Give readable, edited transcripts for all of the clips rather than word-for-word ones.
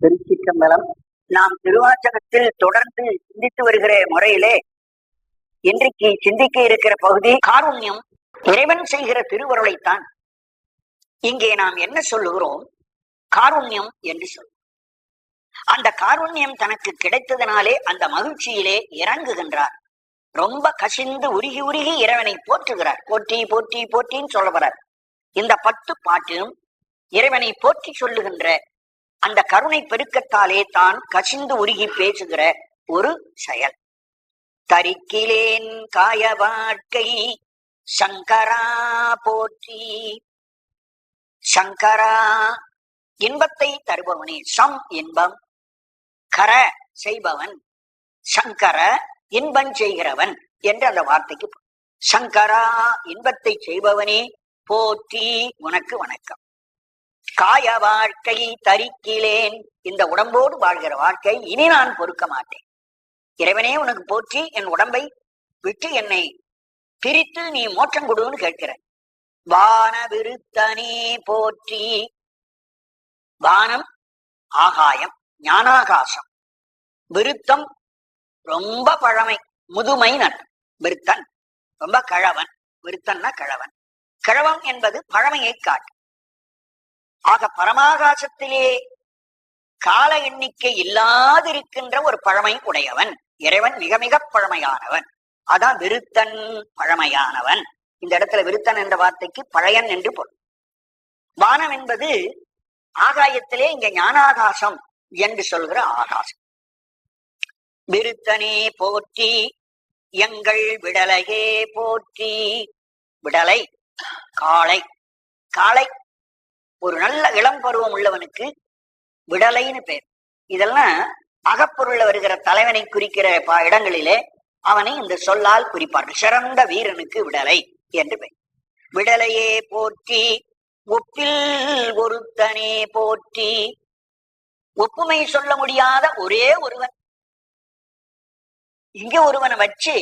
திருச்சிற்றம்பலம். நாம் திருவாசகத்தில் தொடர்ந்து சிந்தித்து வருகிற முறையிலே இன்றைக்கு சிந்திக்க இருக்கிற பகுதி காருண்யம். இறைவன் செய்கிற திருவருளைத்தான் இங்கே நாம் என்ன சொல்லுகிறோம்? காருண்யம் என்று சொல்லுவோம். அந்த காருண்யம் தனக்கு கிடைத்ததனாலே அந்த மகிழ்ச்சியிலே இறங்குகின்றார். ரொம்ப கசிந்து உருகி உருகி இறைவனை போற்றுகிறார். போற்றி போற்றி போற்றின்னு சொல்லப்படுறார். இந்த 10 பாட்டிலும் இறைவனை போற்றி சொல்லுகின்ற அந்த கருணை பெருக்கத்தாலே தான் கசிந்து உருகி பேசுகிற ஒரு செயல். தரிக்கிலேன் காய வாழ்க்கை சங்கரா போற்றி. சங்கரா இன்பத்தை தருபவனே. சம் இன்பம், கர செய்பவன், சங்கர இன்பம் செய்கிறவன் என்று அந்த வார்த்தைக்கு சங்கரா இன்பத்தை செய்பவனே போற்றி, உனக்கு வணக்கம். காய வாழ்க்கை தரிக்கிலேன், இந்த உடம்போடு வாழ்கிற வாழ்க்கை இனி நான் பொறுக்க மாட்டேன். இறைவனே உனக்கு போற்றி, என் உடம்பை விட்டு என்னை பிரித்து நீ மோட்சம் கொடுன்னு கேட்கிற. வான விருத்தனே போற்றி. வானம் ஆகாயம், ஞானாகாசம். விருத்தம் ரொம்ப பழமை, முதுமை நன். விருத்தன் ரொம்ப கிழவன். விருத்தன்னா கிழவன். கிழவன் என்பது பழமையை காட்டு. ஆக பரமாகாசத்திலே கால எண்ணிக்கை இல்லாதிருக்கின்ற ஒரு பழமை உடையவன் இறைவன். மிக மிக பழமையானவன். அதான் விருத்தன், பழமையானவன். இந்த இடத்துல விருத்தன் என்ற வார்த்தைக்கு பழையன் என்று பொருள். வானம் என்பது ஆகாயத்திலே இங்க ஞானாகாசம் என்று சொல்கிற ஆகாசம். விருத்தனே போற்றி, எங்கள் விடலையே போற்றி. விடலை காளை. காளை ஒரு நல்ல இளம் பருவம் உள்ளவனுக்கு விடலைன்னு பேர். இதெல்லாம் அகப்பொருள்ல வருகிற தலைவனை குறிக்கிற இடங்களிலே அவனை இந்த சொல்லால் குறிப்பார்கள். சிறந்த வீரனுக்கு விடலை என்று பெயர். விடலையே போற்றி, ஒப்பில் ஒருத்தனே போற்றி. ஒப்புமை சொல்ல முடியாத ஒரே ஒருவன். இங்க ஒருவனை வச்சு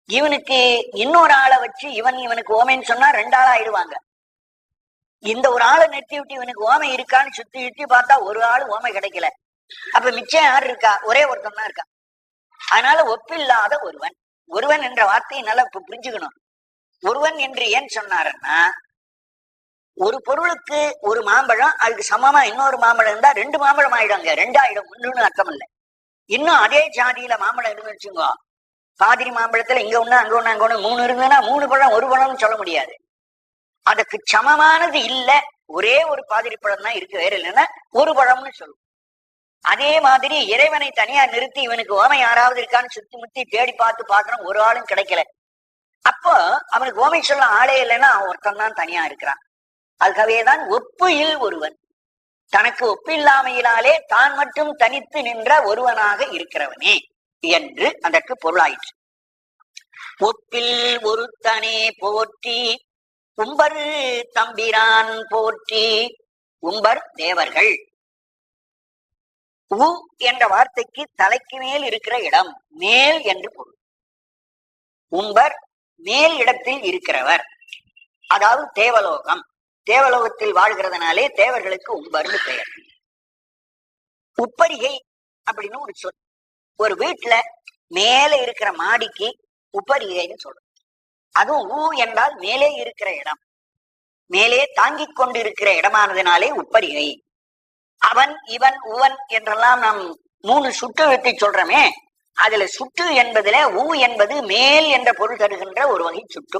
இவனுக்கு இன்னொரு ஆளை வச்சு இவனுக்கு ஓமைன்னு சொன்னா 2 ஆள் ஆயிடுவாங்க. இந்த ஒரு ஆளை நிறுத்தி விட்டு இவனுக்கு ஓமை இருக்கான்னு சுத்தி சுத்தி பார்த்தா ஒரு ஆள் ஓமை கிடைக்கல. அப்ப மிச்சம் யார் இருக்கா? ஒரே ஒருத்தன் தான் இருக்கா. அதனால ஒப்பில்லாத ஒருவன். ஒருவன் என்ற வார்த்தையை நல்லா புரிஞ்சுக்கணும். ஒருவன் என்று ஏன் சொன்னாருன்னா, ஒரு பொருளுக்கு ஒரு மாம்பழம், அதுக்கு சமமா இன்னொரு மாம்பழம் இருந்தா 2 மாம்பழம் ஆயிடுங்க. 2 ஆயிடும், 1ன்னு அர்த்தம் இல்லை. இன்னும் அதே ஜாதியில மாம்பழம் இருந்து வச்சுக்கோ. பாதிரி மாம்பழத்துல இங்க ஒண்ணு அங்க ஒண்ணு அங்க ஒண்ணு 3 இருந்ததுன்னா 3 பழம் 1 பழம்னு சொல்ல முடியாது. அதுக்கு சமமானது இல்ல. ஒரே ஒரு பாதிரி பழம் தான் இருக்கு, வேற இல்லைன்னா 1 பழம்னு சொல்லும். அதே மாதிரி இறைவனை தனியா நிறுத்தி இவனுக்கு ஓமை யாராவது இருக்கான்னு சுத்தி முத்தி தேடி பார்த்து பாக்குறோம், ஒரு ஆளும் கிடைக்கல. அப்போ அவனுக்கு ஓமை சொல்ல ஆளே இல்லைன்னா அவன் ஒருத்தன் தான் தனியா இருக்கிறான். அதுக்காகவேதான் ஒப்பில் ஒருவன். தனக்கு ஒப்பு இல்லாமையினாலே தான் மட்டும் தனித்து நின்ற ஒருவனாக இருக்கிறவனே என்று அதற்கு பொருளாயிற்று. ஒப்பில் ஒருத்தனே போற்றி, உம்பர் தம்பிரான் போற்றி. உம்பர் தேவர்கள். உ என்ற வார்த்தைக்கு தலைக்கு மேல் இருக்கிற இடம், மேல் என்று பொருள். உம்பர் மேல் இடத்தில் இருக்கிறவர், அதாவது தேவலோகம். தேவலோகத்தில் வாழ்கிறதுனாலே தேவர்களுக்கு உம்பர்னு பெயர். உப்பரிகை அப்படின்னு ஒரு சொல். ஒரு வீட்டுல மேல இருக்கிற மாடிக்கு உப்பரிகைன்னு சொல்றோம். அதுவும் ஊ என்றால் மேலே இருக்கிற இடம், மேலே தாங்கிக் கொண்டு இருக்கிற இடமானதுனாலே உப்பரிகை. அவன், இவன், உவன் என்றெல்லாம் நாம் 3 சுட்டு வைத்து சொல்றோமே, அதுல சுட்டு என்பதுல ஊ என்பது மேல் என்ற பொருள் தருகின்ற ஒரு வகை சுட்டு.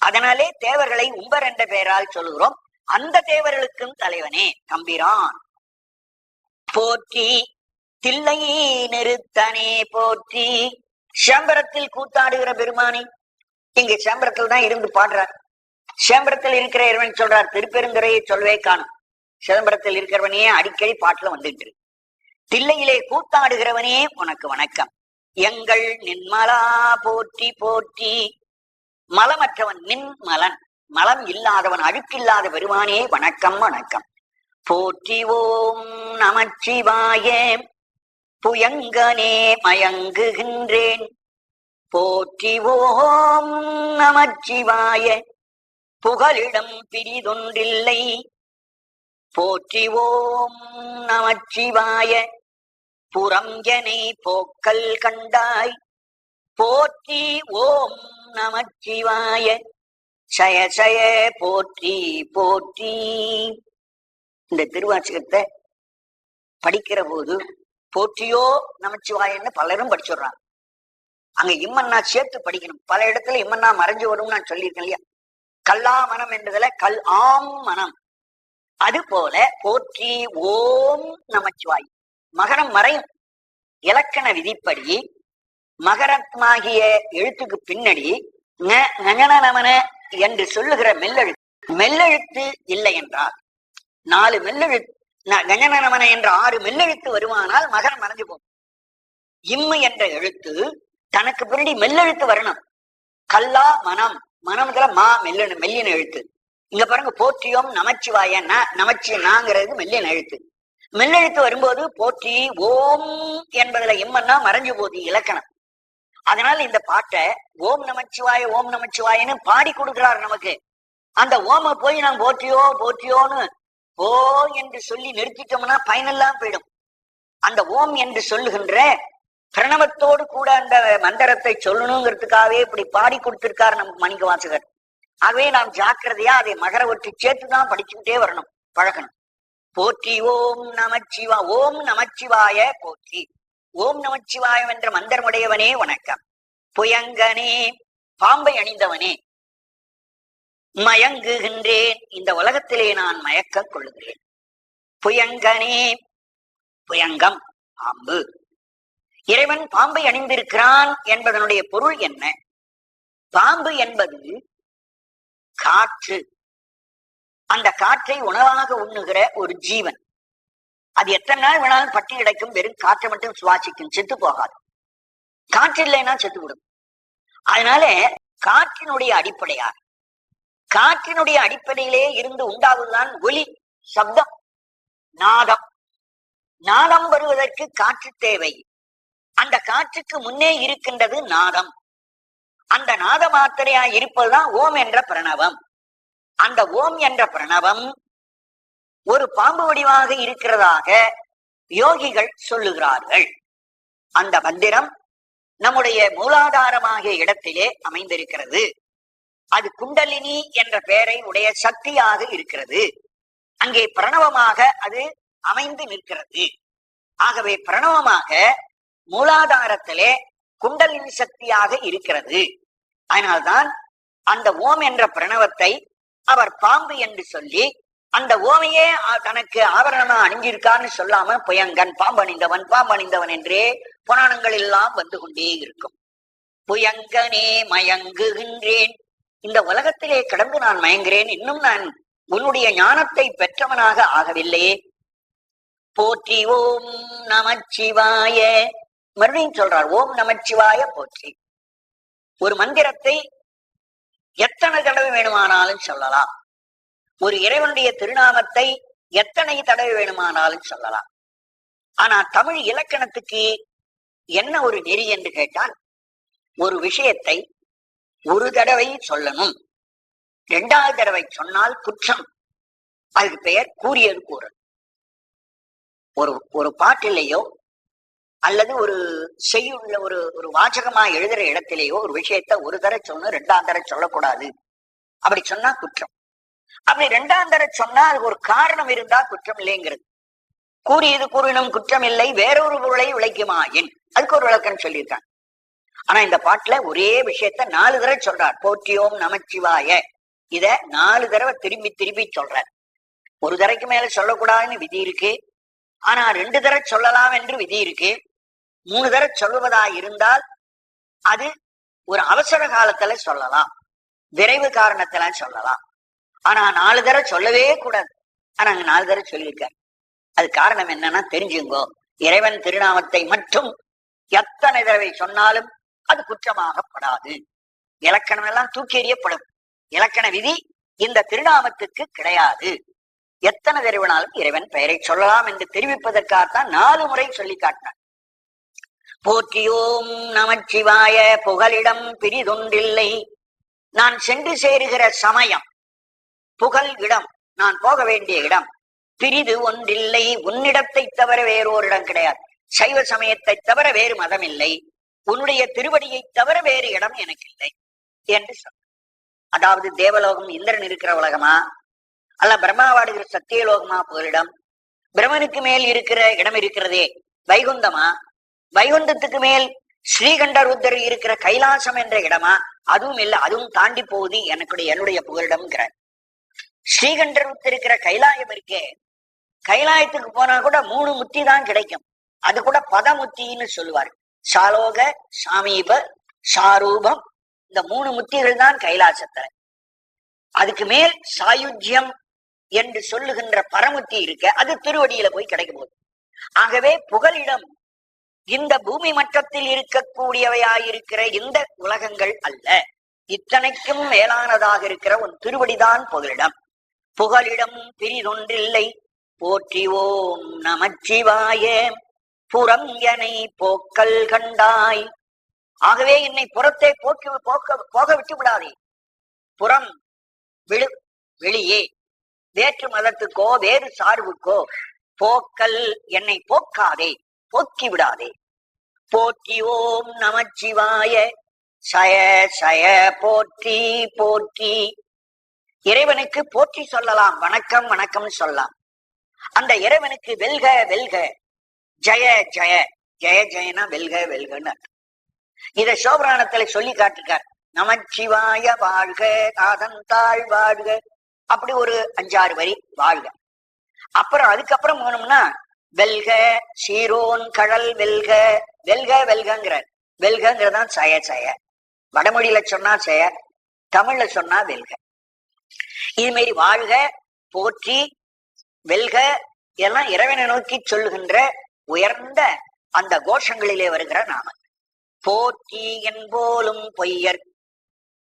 அதனாலே தேவர்களை உம்பர் என்ற பெயரால் சொல்லுகிறோம். அந்த தேவர்களுக்கும் தலைவனே தம்பிரான் போற்றி. தில்லை நிறுத்தனே போற்றி. சேம்பரத்தில் கூத்தாடுகிற பெருமானி. இங்க சேம்பரத்தில் தான் இருந்து பாடுறார். சேம்பரத்தில் இருக்கிற இறைவன் சொல்றார். திருப்பெருந்துறையை சொல்லவே காணும். சிதம்பரத்தில் இருக்கிறவனே அடிக்கடி பாட்டுல வந்துட்டு. தில்லையிலே கூத்தாடுகிறவனே உனக்கு வணக்கம். எங்கள் நின்மலா போற்றி போற்றி. மலமற்றவன் நின்மலன், மலம் இல்லாதவன், அழுக்கில்லாத பெருமானே வணக்கம் வணக்கம். போற்றி. ஓம் நமச்சிவாய. புயங்கனே மயங்குகின்றேன். போற்றி. ஓம் நமச்சிவாய. புகலிடம் பிரிதொன்றில்லை. போற்றி ஓம் நமச்சிவாய. புறஞ்சனை போக்கல் கண்டாய் போற்றி ஓம் நமச்சிவாய. சய சய போற்றி போற்றி. இந்த திருவாசகத்தை படிக்கிற போது போற்றியோ நமச்சிவாயன்னு பலரும் படிச்சுடுறாங்க. அங்க இம்மன்னா சேர்த்து படிக்கணும். பல இடத்துல இம்மன்னா மறைஞ்சு வரும் நான் சொல்லியிருக்கேன் இல்லையா? கல்லா மனம் என்றதுல கல் ஆம் மனம். அது போல போற்றி ஓம் நமச்சிவாய். மகரம் மறையும். இலக்கண விதிப்படி மகரமாகிய எழுத்துக்கு பின்னாடி நமன என்று சொல்லுகிற மெல்லெழுத்து இல்லை என்றால் 4 மெல்லெழுத்து நமன என்ற 6 மெல்லெழுத்து வருமானால் மகரம் மறைஞ்சு போகும். இம்மு என்ற எழுத்து தனக்கு பின்னாடி மெல்லெழுத்து வரணும். கல்லா மனம், மனம்ல மா மெல்லின எழுத்து. இங்க பாருங்க, போற்றியோம் நமச்சிவாய நமச்சினாங்கிறது மெல்லின எழுத்து. மெல்லெழுத்து வரும்போது போற்றி ஓம் என்பதுல இம்மன்னா மறைஞ்சு போகுது இலக்கணம். அதனால இந்த பாட்டை ஓம் நமச்சிவாயன்னு பாடி கொடுக்கிறார் நமக்கு. அந்த ஓம போய் நாம் போற்றியோன்னு ஓ என்று சொல்லி நிறுத்திட்டோம்னா பயனெல்லாம் போயிடும். அந்த ஓம் என்று சொல்லுகின்ற பிரணவத்தோடு கூட அந்த மந்திரத்தை சொல்லணுங்கிறதுக்காகவே இப்படி பாடி கொடுத்திருக்காரு நமக்கு மாணிக்க வாசகர். ஆகவே நாம் ஜாக்கிரதையா அதை மகர ஒற்றி சேர்த்துதான் படிச்சுக்கிட்டே வரணும், பழகணும். போற்றி ஓம் நமச்சிவாய போற்றி. ஓம் நமச்சிவாயம் என்ற மந்திரமுடையவனே வணக்கம். புயங்கனே, பாம்பை அணிந்தவனே, மயங்குகின்றேன், இந்த உலகத்திலே நான் மயக்க கொள்ளுகிறேன். புயங்கனே, புயங்கம் பாம்பு. இறைவன் பாம்பை அணிந்திருக்கிறான் என்பதனுடைய பொருள் என்ன? பாம்பு என்பது காற்று. அந்த காற்றை உணவாக உண்ணுகிற ஒரு ஜீவன். அது எத்தனை நாள் வேணாலும் பட்டி கிடைக்கும், வெறும் காற்றை மட்டும் சுவாசிக்கும், செத்து போகாது. காற்று இல்லைன்னா செத்துவிடும். அதனால காற்றினுடைய அடிப்படையார், காற்றினுடைய அடிப்படையிலே இருந்து உண்டாவதுதான் ஒலி, சப்தம், நாதம். நாதம் வருவதற்கு காற்று தேவை. அந்த காற்றுக்கு முன்னே இருக்கின்றது நாதம். அந்த நாத மாத்திரையா இருப்பதுதான் ஓம் என்ற பிரணவம். அந்த ஓம் என்ற பிரணவம் ஒரு பாம்பு வடிவாக இருக்கிறதாக யோகிகள் சொல்லுகிறார்கள். அந்த மந்திரம் நம்முடைய மூலாதாரமாகிய இடத்திலே அமைந்திருக்கிறது. அது குண்டலினி என்ற பெயரை உடைய சக்தியாக இருக்கிறது. அங்கே பிரணவமாக அது அமைந்து நிற்கிறது. ஆகவே பிரணவமாக மூலாதாரத்திலே குண்டலினி சக்தியாக இருக்கிறது. அதனால்தான் அந்த ஓம் என்ற பிரணவத்தை அவர் பாம்பு என்று சொல்லி அந்த ஓமையே தனக்கு ஆபரணமா அணிஞ்சிருக்கான்னு சொல்லாம புயங்கன், பாம்பணிந்தவன் என்றே புராணங்கள் எல்லாம் வந்து கொண்டே இருக்கும். புயங்கனே மயங்குகின்றேன், இந்த உலகத்திலே கடந்து நான் மயங்குகிறேன், இன்னும் நான் உன்னுடைய ஞானத்தை பெற்றவனாக ஆகவில்லையே. போற்றி ஓம் நமச்சிவாய. மறுபடியும் சொல்றார், ஓம் நமச்சிவாய போற்றி. ஒரு மந்திரத்தை எத்தனை தடவை வேணுமானாலும் சொல்லலாம். ஒரு இறைவனுடைய திருநாமத்தை எத்தனை தடவை வேணுமானாலும் சொல்லலாம். ஆனா தமிழ் இலக்கணத்துக்கு என்ன ஒரு நெறி என்று கேட்டால், ஒரு விஷயத்தை ஒரு தடவை சொல்லணும், 2வது தடவை சொன்னால் குற்றம். அதுக்கு பெயர் கூறியது கூறல். ஒரு பாட்டிலேயோ அல்லது ஒரு செய்யுள்ள ஒரு வாசகமா எழுதுற இடத்திலேயோ ஒரு விஷயத்த ஒரு தடவை சொன்ன 2ஆம் தடவை சொல்லக்கூடாது. அப்படி சொன்னா குற்றம். அப்படி 2ஆம் தடவை சொன்னா அதுக்கு ஒரு காரணம் இருந்தா குற்றம் இல்லைங்கிறது. கூறியது கூறினும் குற்றம் இல்லை, வேறொரு பொருளை விளைக்குமாயின், அதுக்கு ஒரு விளக்கம் சொல்லியிருக்காங்க. ஆனா இந்த பாட்டுல ஒரே விஷயத்த 4 தடவை சொல்றார். போற்றியோம் நமச்சிவாய, இத 4 தடவை திரும்பி திரும்பி சொல்றார். ஒரு தடவைக்கு மேல சொல்லக்கூடாதுன்னு விதி இருக்கு. ஆனா 2 தடவை சொல்லலாம் என்று விதி இருக்கு. 3 தடவை சொல்லுவதா இருந்தால் அது ஒரு அவசர காலத்துல சொல்லலாம், விரைவு காரணத்துல சொல்லலாம். ஆனா 4 தடவை சொல்லவே கூடாது. ஆனா அங்க 4 தடவை சொல்லியிருக்காரு. அது காரணம் என்னன்னா தெரிஞ்சுங்கோ, இறைவன் திருநாமத்தை மட்டும் எத்தனை தடவை சொன்னாலும் அது குற்றமாகப்படாது. இலக்கணம் எல்லாம் தூக்கி எறியப்படும். இலக்கண விதி இந்த திருநாமத்துக்கு கிடையாது. எத்தனை தடவைனாலும் இறைவன் பெயரை சொல்லலாம் என்று தெரிவிப்பதற்காகத்தான் 4 முறை சொல்லி காட்டினார். போற்றியோம் நமச்சிவாய புகலிடம் பிரிதொன்றில்லை. நான் சென்று சேருகிற சமயம், புகழ் இடம், நான் போக வேண்டிய இடம், பிரிது ஒன்றில்லை, உன்னிடத்தை தவிர வேறோரிடம் கிடையாது. சைவ சமயத்தை தவிர வேறு மதம் இல்லை, உன்னுடைய திருவடியை தவிர வேறு இடம் எனக்கு இல்லை என்று சொன்ன. அதாவது தேவலோகம் இந்திரன் இருக்கிற உலகமா, அல்ல பிரம்மா வாடுகிற சத்தியலோகமா புகலிடம்? பிரம்மனுக்கு மேல் இருக்கிற இடம் இருக்கிறதே வைகுந்தமா? வைகுந்தத்துக்கு மேல் ஸ்ரீகண்டருத்தர் இருக்கிற கைலாசம் என்ற இடமா? அதுவும் இல்லை, அதுவும் தாண்டி போகுது என்னுடைய புகலிடம்ங்கிறார். ஸ்ரீகண்டருத்தர் இருக்கிற கைலாயம் இருக்கே, கைலாயத்துக்கு போனா கூட 3 முத்தி தான் கிடைக்கும். அது கூட பதமுத்தின்னு சொல்லுவார். சாலோக, சாமீப, சாரூபம், இந்த 3 முத்திகள் தான் கைலாசத்துல. அதுக்கு மேல் சாயுஜ்யம் என்று சொல்லுகின்ற பரமுத்தி இருக்க, அது திருவடியில போய் கிடைக்கும் போது. ஆகவே புகலிடம் இந்த பூமி மட்டத்தில் இருக்கக்கூடியவையாயிருக்கிற இந்த உலகங்கள் அல்ல, இத்தனைக்கும் மேலானதாக இருக்கிற உன் திருவடிதான் புகலிடம். புகலிடம் பிரிதொன்றில்லை, போற்றி ஓம் நமச்சிவாய, புறம் எனை போக்கல் கண்டாய். ஆகவே என்னை புறத்தை போக விட்டு விடாதே. புறம் வெளியே, வேற்று மதத்துக்கோ வேறு சார்புக்கோ போக்கல், என்னை போக்காதே, போக்கி விடாதே. போற்றி ஓம் நமச்சிவாய, சய சய போற்றி போற்றி. இறைவனுக்கு போற்றி சொல்லலாம், வணக்கம் வணக்கம் சொல்லலாம். அந்த இறைவனுக்கு வெல்க வெல்க, ஜெய ஜெய, ஜெய ஜெயனா வெல்க வெல்கன்னு. இத சிவபுராணத்துல சொல்லி காட்டிருக்கார். நமச்சிவாய வாழ்க, நாதந்தாள் வாழ்க, அப்படி ஒரு 5-6 வரி வாழ்க. அப்புறம் அதுக்கப்புறம் போனோம்னா வெல்க சீரோன் கடல் வெல்க, வெல்க வெல்கங்கிறார். வெல்கங்கிறதான் சய சய. வடமொழியில சொன்னா சய, தமிழ்ல சொன்னா வெல்க. இது மாதிரி வாழ்க, போற்றி, வெல்க எல்லாம் இறைவனை நோக்கி சொல்லுகின்ற உயர்ந்த அந்த கோஷங்களிலே வருகிற நாமம். போற்றி என்போலும் பொய்யர்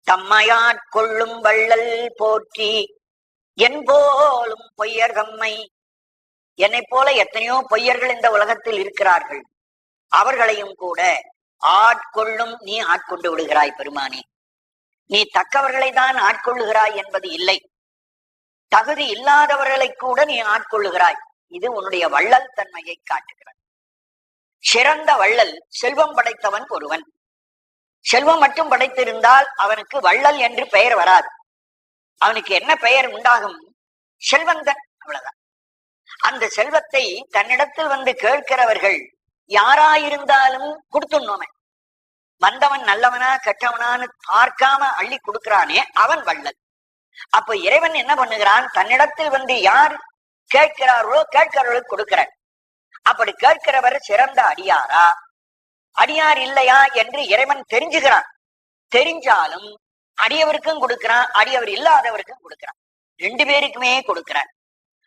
தம்மையாட்கொள்ளும் வள்ளல் போற்றி, என்போலும் பொய்யர் தம்மை. என்னை போல எத்தனையோ பொய்யர்கள் இந்த உலகத்தில் இருக்கிறார்கள், அவர்களையும் கூட ஆட்கொள்ளும் நீ ஆட்கொண்டு விடுகிறாய் பெருமானே. நீ தக்கவர்களை தான் ஆட்கொள்ளுகிறாய் என்பது இல்லை, தகுதி இல்லாதவர்களை கூட நீ ஆட்கொள்ளுகிறாய். இது உன்னுடைய வள்ளல் தன்மையை காட்டுகிறார். சிறந்த வள்ளல் செல்வம் படைத்தவன் ஒருவன். செல்வம் மட்டும் படைத்திருந்தால் அவனுக்கு வள்ளல் என்று பெயர் வராது. அவனுக்கு என்ன பெயர் உண்டாகும்? செல்வந்தன், அவ்வளவுதான். அந்த செல்வத்தை தன்னிடத்தில் வந்து கேட்கிறவர்கள் யாராயிருந்தாலும் கொடுத்துடணுமே. வந்தவன் நல்லவனா கெட்டவனான்னு பார்க்காம அள்ளி கொடுக்கிறானே, அவன் வள்ளல். அப்ப இறைவன் என்ன பண்ணுகிறான்? தன்னிடத்தில் வந்து யார் கேட்கிறார்களோ கேட்கிறவர்களுக்கு கொடுக்கிறார். அப்படி கேட்கிறவர் சிறந்த அடியாரா அடியார் இல்லையா என்று இறைவன் தெரிஞ்சுகிறான். தெரிஞ்சாலும் அடியவருக்கும் கொடுக்கிறான், அடியவர் இல்லாதவருக்கும் கொடுக்கிறான், 2 பேருக்குமே கொடுக்கிறார்.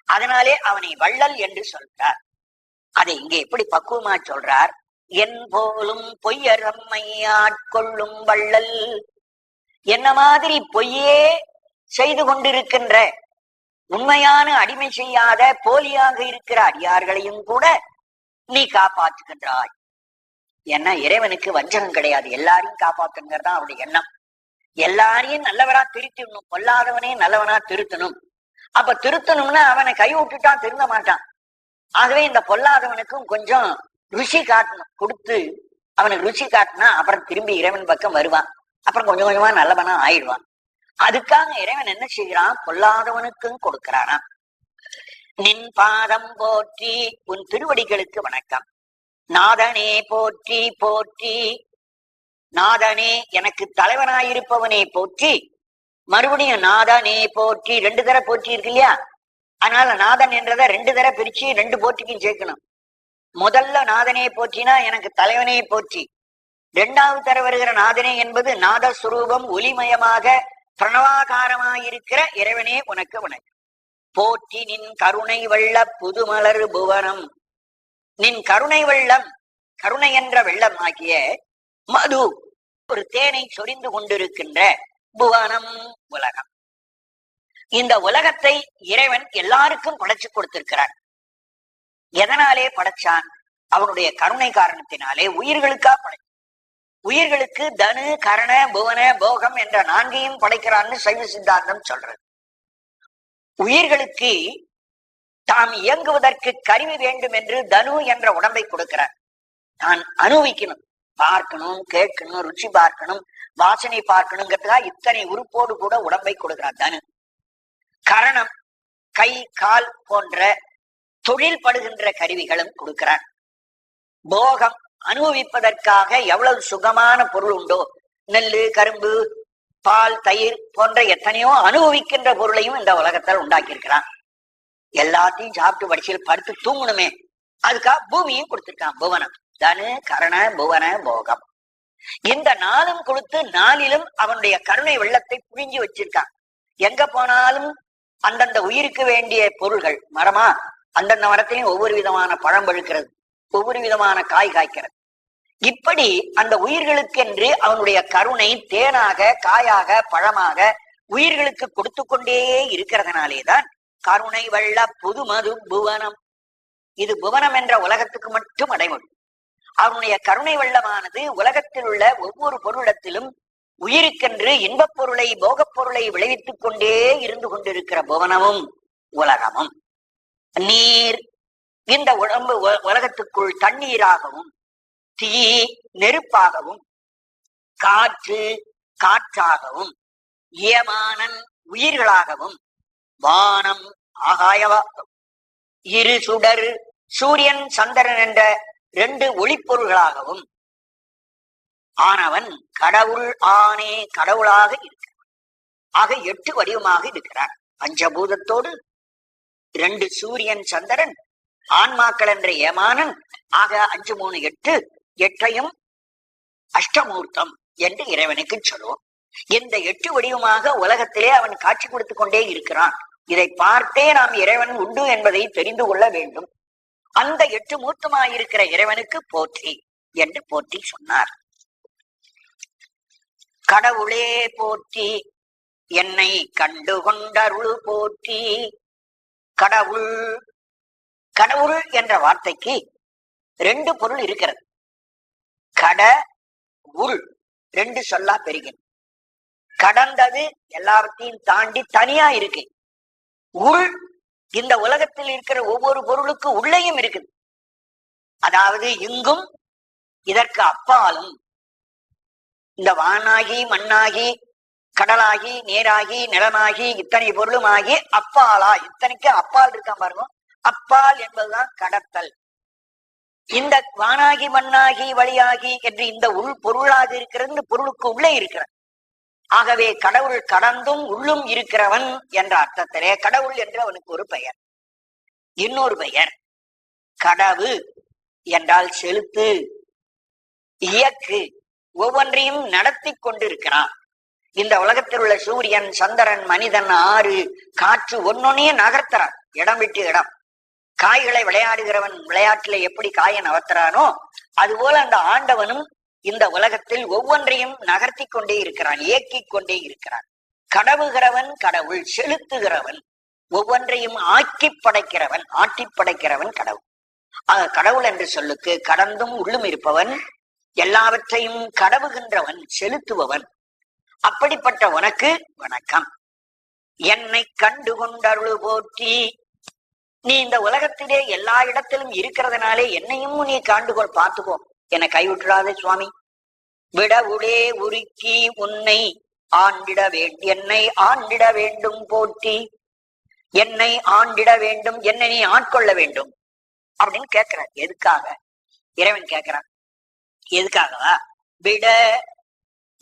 அதனாலே அவனை வள்ளல் என்று சொல்றார். அதை இங்கே எப்படி பக்குவமா சொல்றார்? என் போலும் பொய்யர் தம்மை ஆட்கொள்ளும் வள்ளல். என்ன மாதிரி பொய்யே செய்து கொண்டிருக்கின்ற, உண்மையான அடிமை செய்யாத போலியாக இருக்கிற அடியார்களையும் கூட நீ காப்பாற்றுகின்றாய். ஏன்னா இறைவனுக்கு வஞ்சகம் கிடையாது, எல்லாரையும் காப்பாற்றுங்கிறதா அவருடைய எண்ணம். எல்லாரையும் நல்லவரா திருத்தணும், பொல்லாதவனே நல்லவனா திருத்தணும். அப்ப திருத்தணும்னா அவனை கை விட்டுட்டான், திருந்த மாட்டான். ஆகவே இந்த பொல்லாதவனுக்கும் கொஞ்சம் ருசி காட்டணும், கொடுத்து அவனுக்கு ருசி காட்டினா அப்புறம் திரும்பி இறைவன் பக்கம் வருவான், அப்புறம் கொஞ்சம் கொஞ்சமா நல்லவனா ஆயிடுவான். அதுக்காக இறைவன் என்ன செய்கிறான்? பொல்லாதவனுக்கும் கொடுக்கிறானா. நின் பாதம் போற்றி, உன் திருவடிகளுக்கு வணக்கம். நாதனே போற்றி போற்றி, நாதனே எனக்கு தலைவனாயிருப்பவனே போற்றி. மறுபடியும் நாதனே போற்றி, 2 தடவை போற்றி இருக்கு இல்லையா? அதனால நாதன் என்றதை 2 தடவை பிரிச்சு 2 போற்றிக்கும் சேர்க்கணும். முதல்ல நாதனே போற்றினா எனக்கு தலைவனே போற்றி. 2வது தர வருகிற நாதனே என்பது நாதஸ்வரூபம், ஒளிமயமாக பிரணவாகாரமாயிருக்கிற இறைவனே உனக்கு வணக்கம். போற்றி நின் கருணை வெள்ள புதுமலர் புவனம். நின் கருணை வெள்ளம், கருணை என்ற வெள்ளம் ஆகிய மது, ஒரு தேனை சொரிந்து கொண்டிருக்கின்ற புவனம், உலகம். இந்த உலகத்தை இறைவன் எல்லாருக்கும் படைச்சு கொடுத்திருக்கிறார். எதனாலே படைச்சான்? அவனுடைய கருணை காரணத்தினாலே. உயிர்களுக்கா படைச்சான். உயிர்களுக்கு தனு கரண புவன போகம் என்ற 4ஐயும் படைக்கிறான்னு சைவ சித்தாந்தம் சொல்றது. உயிர்களுக்கு தாம் இயங்குவதற்கு கருவி வேண்டும் என்று தனு என்ற உடம்பை கொடுக்கிறார். தான் அனுபவிக்கணும், பார்க்கணும், கேட்கணும், ருச்சி பார்க்கணும், வாசனை பார்க்கணுங்கிறதுக்காக இத்தனை உறுப்போடு கூட உடம்பை கொடுக்கிறார் தனு. கரணம், கை கால் போன்ற தொழில் படுகின்ற கருவிகளும் கொடுக்கிறார். போகம், அனுபவிப்பதற்காக எவ்வளவு சுகமான பொருள் உண்டோ, நெல்லு, கரும்பு, பால், தயிர் போன்ற எத்தனையோ அனுபவிக்கின்ற பொருளையும் இந்த உலகத்தில் உண்டாக்கி இருக்கிறான். எல்லாத்தையும் சாப்பிட்டு வடிச்சில் படுத்து தூங்கணுமே, அதுக்காக பூமியும் கொடுத்திருக்கான். புவனம், தனு, கரண, புவன, போகம். இந்த நாளும் கொடுத்து நாளிலும் அவனுடைய கருணை வெள்ளத்தை புழிஞ்சு வச்சிருக்கான். எங்க போனாலும் அந்தந்த உயிருக்கு வேண்டிய பொருள்கள், மரமா அந்தந்த மரத்திலையும் ஒவ்வொரு விதமான பழம் பழுக்கிறது, ஒவ்வொரு விதமான காய் காய்க்கிறது. இப்படி அந்த உயிர்களுக்கென்று அவனுடைய கருணை தேனாக, காயாக, பழமாக உயிர்களுக்கு கொடுத்து கொண்டே இருக்கிறதுனாலேதான் கருணை வெள்ள புதுமது புவனம். இது புவனம் என்ற உலகத்துக்கு மட்டும் அடைமொழி. அவனுடைய கருணை வெள்ளமானது உலகத்தில் உள்ள ஒவ்வொரு பொருளிடத்திலும் உயிருக்கென்று இன்பப் பொருளை, போகப் பொருளை விளைவித்துக் கொண்டே இருந்து கொண்டிருக்கிற புவனமும் உலகமும். நீர், இந்த உடம்பு உலகத்துக்குள் தண்ணீராகவும், தீ நெருப்பாகவும், காற்று காற்றாகவும், ஏமானன் உயிர்களாகவும், வானம் ஆகாயவாகவும், இரு சுடர் சூரியன் சந்திரன் என்ற 2 ஒளிப்பொருள்களாகவும் ஆனவன் கடவுள் ஆனே, கடவுளாக இருக்கிறான். ஆக 8 வடிவமாக இருக்கிறான். பஞ்சபூதத்தோடு 2 சூரியன் சந்திரன், ஆன்மாக்கள் என்ற ஏமானன், ஆக 5 3 8, 8ஐயும் அஷ்டமூர்த்தம் என்று இறைவனுக்கு சொல்லுவோம். இந்த 8 வடிவமாக உலகத்திலே அவன் காட்சி கொடுத்து கொண்டே இருக்கிறான். இதை பார்த்தே நாம் இறைவன் உண்டு என்பதை தெரிந்து கொள்ள வேண்டும். அந்த 8 மூர்த்தமாயிருக்கிற இறைவனுக்கு போற்றி என்று போற்றி சொன்னார். கடவுளே போற்றி, என்னை கண்டு கொண்டருள் போற்றி. கடவுள், கடவுள் என்ற வார்த்தைக்கு 2 பொருள் இருக்கிறது. கட உள் 2 சொல்லா பெறுகிறேன். கடந்தது எல்லாவற்றையும் தாண்டி தனியா இருக்கு. உள், இந்த உலகத்தில் இருக்கிற ஒவ்வொரு பொருளுக்கு உள்ளேயும் இருக்குது. அதாவது இங்கும் இதற்கு அப்பாலும், இந்த வானாகி மண்ணாகி கடலாகி நேராகி நிலமாகி இத்தனை பொருளுமாகி அப்பாலா, இத்தனைக்கு அப்பால் இருக்கான் பாருங்க. அப்பால் என்பதுதான் கடத்தல். இந்த வானாகி மண்ணாகி வழியாகி என்று இந்த உள் பொருளாக இருக்கிறது, இந்த பொருளுக்கு உள்ளே இருக்கிறது. ஆகவே கடவுள் கடந்தும் உள்ளும் இருக்கிறவன் என்ற அர்த்தத்திலே கடவுள் என்று அவனுக்கு ஒரு பெயர். இன்னொரு பெயர் கடவு என்றால் செலுத்து, இயக்கு, ஒவ்வொன்றையும் நடத்தி கொண்டிருக்கிறான். இந்த உலகத்தில் உள்ள சூரியன் சந்திரன் மனிதன் ஆறு காற்று ஒன்னொன்னையும் நகர்த்துறான், இடம் விட்டு இடம். காய்களை விளையாடுகிறவன் விளையாட்டில எப்படி காயை நகர்த்துறானோ அதுபோல அந்த ஆண்டவனும் இந்த உலகத்தில் ஒவ்வொன்றையும் நகர்த்தி கொண்டே இருக்கிறான், இயக்கிக் கொண்டே இருக்கிறான். கடவுகிறவன் கடவுள், செலுத்துகிறவன், ஒவ்வொன்றையும் ஆக்கி படைக்கிறவன், ஆட்டி படைக்கிறவன் கடவுள். கடவுள் என்று சொல்லுக்கு கடந்தும் உள்ளும் இருப்பவன், எல்லாவற்றையும் கடவுகின்றவன், செலுத்துபவன். அப்படிப்பட்ட உனக்கு வணக்கம். என்னை கண்டு கொண்டருள் போற்றி. நீ இந்த உலகத்திலே எல்லா இடத்திலும் இருக்கிறதுனாலே என்னையும் நீ காண்டுகொள், பார்த்துக்கோ, என்னை கைவிட்டுறாதே சுவாமி. விடவுளே உருக்கி உன்னை ஆண்டிட வேண்டும், என்னை ஆண்டிட வேண்டும் போற்றி. என்னை ஆண்டிட வேண்டும், என்னை நீ ஆட்கொள்ள வேண்டும் அப்படின்னு கேட்கிற. எதுக்காக இறைவன் கேட்கிறான்? எதுக்காகவா? விட,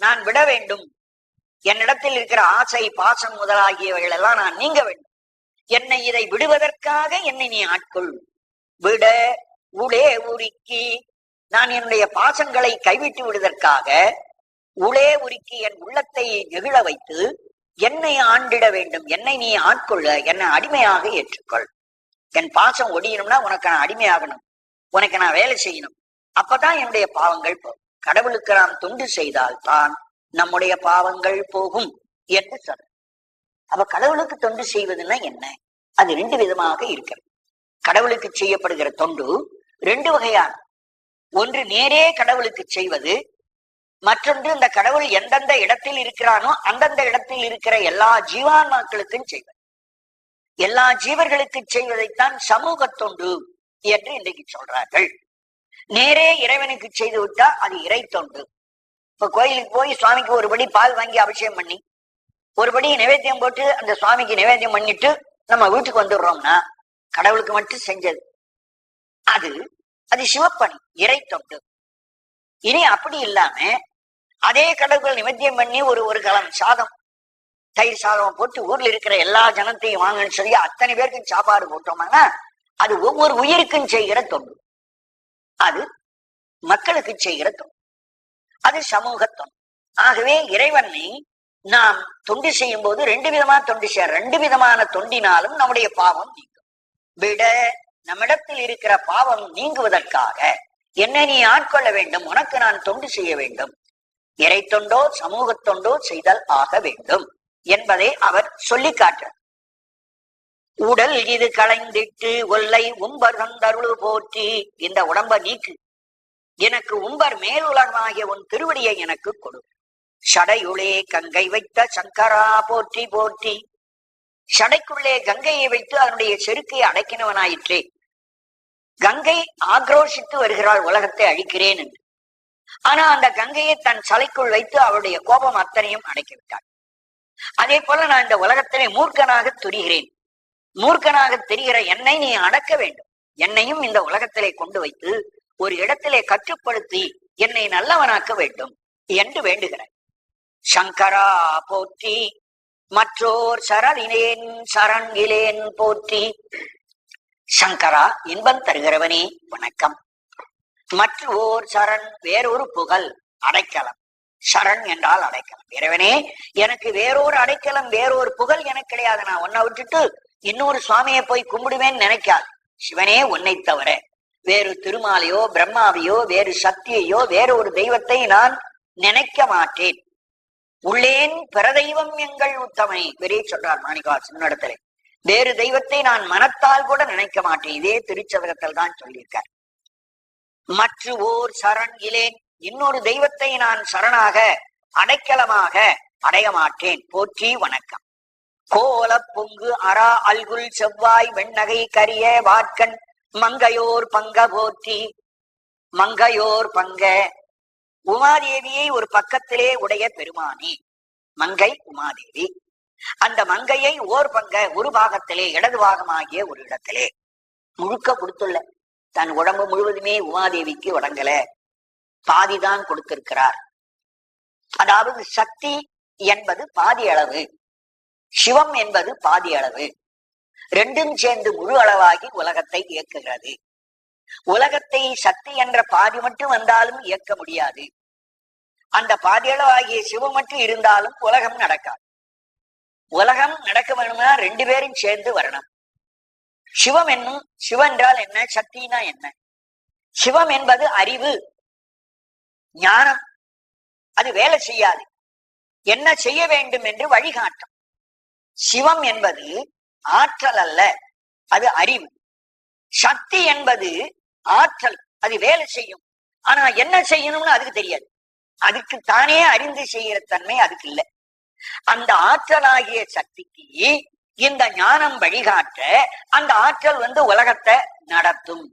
நான் விட வேண்டும். என்னிடத்தில் இருக்கிற ஆசை பாசம் முதலாகியவைகள் எல்லாம் நான் நீங்க வேண்டும். என்னை இதை விடுவதற்காக என்னை நீ ஆட்கொள். விட உளே உருக்கி, நான் என்னுடைய பாசங்களை கைவிட்டு விடுவதற்காக உளே உருக்கி என் உள்ளத்தை நெகிழ வைத்து என்னை ஆண்டிட வேண்டும். என்னை நீ ஆட்கொள்ள, என்னை அடிமையாக ஏற்றுக்கொள். என் பாசம் ஒடியணும்னா உனக்கு நான் அடிமையாகணும், உனக்கு நான் வேலை செய்யணும். அப்பதான் என்னுடைய பாவங்கள் போகும். கடவுளுக்கு நாம் தொண்டு செய்தால் தான் நம்முடைய பாவங்கள் போகும் என்று சொல்ற. அப்ப கடவுளுக்கு தொண்டு செய்வதுன்னா என்ன? அது 2 விதமாக இருக்கிறது. கடவுளுக்கு செய்யப்படுகிற தொண்டு 2 வகையான. ஒன்று நேரே கடவுளுக்கு செய்வது, மற்றொன்று இந்த கடவுள் எந்தெந்த இடத்தில் இருக்கிறானோ அந்தந்த இடத்தில் இருக்கிற எல்லா ஜீவான்மாக்களுக்கும் செய்வது. எல்லா ஜீவர்களுக்கு செய்வதைத்தான் சமூக தொண்டு என்று இன்றைக்கு சொல்றார்கள். நேரே இறைவனுக்கு செய்து விட்டா அது இறை தொண்டு. இப்ப கோயிலுக்கு போய் சுவாமிக்கு ஒருபடி பால் வாங்கி அபிஷேகம் பண்ணி ஒருபடி நிவேத்தியம் போட்டு அந்த சுவாமிக்கு நிவேத்தியம் பண்ணிட்டு நம்ம வீட்டுக்கு வந்துடுறோம்னா கடவுளுக்கு மட்டும் செஞ்சது. அது அது சிவப்பணி, இறை தொண்டு. இனி அப்படி இல்லாம அதே கடவுள் நிவேத்தியம் பண்ணி ஒரு கலம் சாதம், தயிர் சாதம் போட்டு ஊர்ல இருக்கிற எல்லா ஜனத்தையும் வாங்கன்னு சொல்லி அத்தனை பேருக்கும் சாப்பாடு போட்டோம்னா அது ஒவ்வொரு உயிருக்கும் செய்கிற தொண்டு, அது மக்களுக்கு செய்கிற தொண்டு, அது சமூக தொண்டு. ஆகவே இறைவனை நாம் தொண்டு செய்யும் போது ரெண்டு விதமா தொண்டு செய்ய, ரெண்டு விதமான தொண்டினாலும் நம்முடைய பாவம் நீங்கும். விட நம்மிடத்தில் இருக்கிற பாவம் நீங்குவதற்காக என்னை நீ ஆட்கொள்ள வேண்டும், உனக்கு நான் தொண்டு செய்ய வேண்டும், இறை தொண்டோ சமூக தொண்டோ செய்தல் ஆக வேண்டும் என்பதை அவர் சொல்லி காட்டுறார். உடல் இது களைந்திட்டு ஒல்லை உம்பர் தந்தருள் போற்றி, இந்த உடம்ப நீக்கு, எனக்கு உம்பர் மேலுலகமாகிய உன் திருவடியை எனக்கு கொடு. சடையுளே கங்கை வைத்த சங்கரா போற்றி போற்றி, சடைக்குள்ளே கங்கையை வைத்து அதனுடைய செருக்கை அடக்கினவனாயிற்றே. கங்கை ஆக்ரோஷித்து வருகிறாள் உலகத்தை அழிக்கிறேன் என்று. ஆனா அந்த கங்கையை தன் சலைக்குள் வைத்து அவருடைய கோபம் அத்தனையும் அடக்கிவிட்டாள். அதே போல நான் இந்த உலகத்திலே மூர்க்கனாக துரிகிறேன், மூர்க்கனாக தெரிகிற என்னை நீ அடக்க வேண்டும், என்னையும் இந்த உலகத்திலே கொண்டு வைத்து ஒரு இடத்திலே கட்டுப்படுத்தி என்னை நல்லவனாக்க வேண்டும் என்று வேண்டுகிறேன். சங்கரா போற்றி, மற்றோர் சரணினேன் சரண்கிலேன் போற்றி. சங்கரா இன்பம் தருகிறவனே வணக்கம். மற்றோர் சரண், வேறொரு புகழ், அடைக்கலம். சரண் என்றால் அடைக்கலம். இறைவனே எனக்கு வேறொரு அடைக்கலம் வேறொரு புகழ் எனக்கு கிடையாது, நான் உன்னை விட்டுட்டு இன்னொரு சுவாமியை போய் கும்பிடுவேன்னு நினைக்காது. சிவனே உன்னை தவிர வேறு திருமாலையோ பிரம்மாவையோ வேறு சக்தியையோ வேற ஒரு தெய்வத்தை நான் நினைக்க மாட்டேன். உள்ளேன் பிறதெய்வம் எங்கள் உத்தமனை பெரிய சொல்றார் மாணிக்கவாசன் இடத்துல. வேறு தெய்வத்தை நான் மனத்தால் கூட நினைக்க மாட்டேன், இதே திருச்சதகத்தில் தான் சொல்லியிருக்கார். மற்ற ஓர் சரண் இலேன், இன்னொரு தெய்வத்தை நான் சரணாக அடைக்கலமாக அடைய மாட்டேன். போற்றி வணக்கம். கோல பொங்கு அரா அல்குல் செவ்வாய் வெண்ணகை கரிய வாட்கண் மங்கையோர் பங்க போற்றி. மங்கையோர் பங்க, உமாதேவியை ஒரு பக்கத்திலே உடைய பெருமானி மங்கை உமாதேவி. அந்த மங்கையை ஓர் பங்க ஒரு பாகத்திலே இடது பாகமாகிய ஒரு இடத்திலே முழுக்க கொடுத்துள்ள, தன் உடம்பு முழுவதுமே உமாதேவிக்கு வழங்கல, பாதிதான் கொடுத்திருக்கிறார். அதாவது சக்தி என்பது பாதி அளவு, சிவம் என்பது பாதி அளவு, ரெண்டும் சேர்ந்து முழு அளவாகி உலகத்தை இயக்குகிறது. உலகத்தை சக்தி என்ற பாதி மட்டும் வந்தாலும் இயக்க முடியாது. அந்த பாதியளவாகிய சிவம் மட்டும் இருந்தாலும் உலகம் நடக்காது. உலகம் நடக்க வேணும்னா ரெண்டு பேரும் சேர்ந்து வரணும். சிவம் என்னும், சிவம் என்றால் என்ன, சக்தினா என்ன? சிவம் என்பது அறிவு, ஞானம். அது வேலை செய்யாது, என்ன செய்ய வேண்டும் என்று வழிகாட்டும். சிவம் என்பது ஆற்றல் அல்ல, அது அறிவு. சக்தி என்பது ஆற்றல், அது வேலை செய்யும், ஆனா என்ன செய்யணும்னு அதுக்கு தெரியாது, அதுக்கு தானே அறிந்து செய்கிற தன்மை அதுக்கு இல்லை. அந்த ஆற்றலாகிய சக்திக்கு இந்த ஞானம் வழிகாட்ட அந்த ஆற்றல் உலகத்தை நடத்தும்.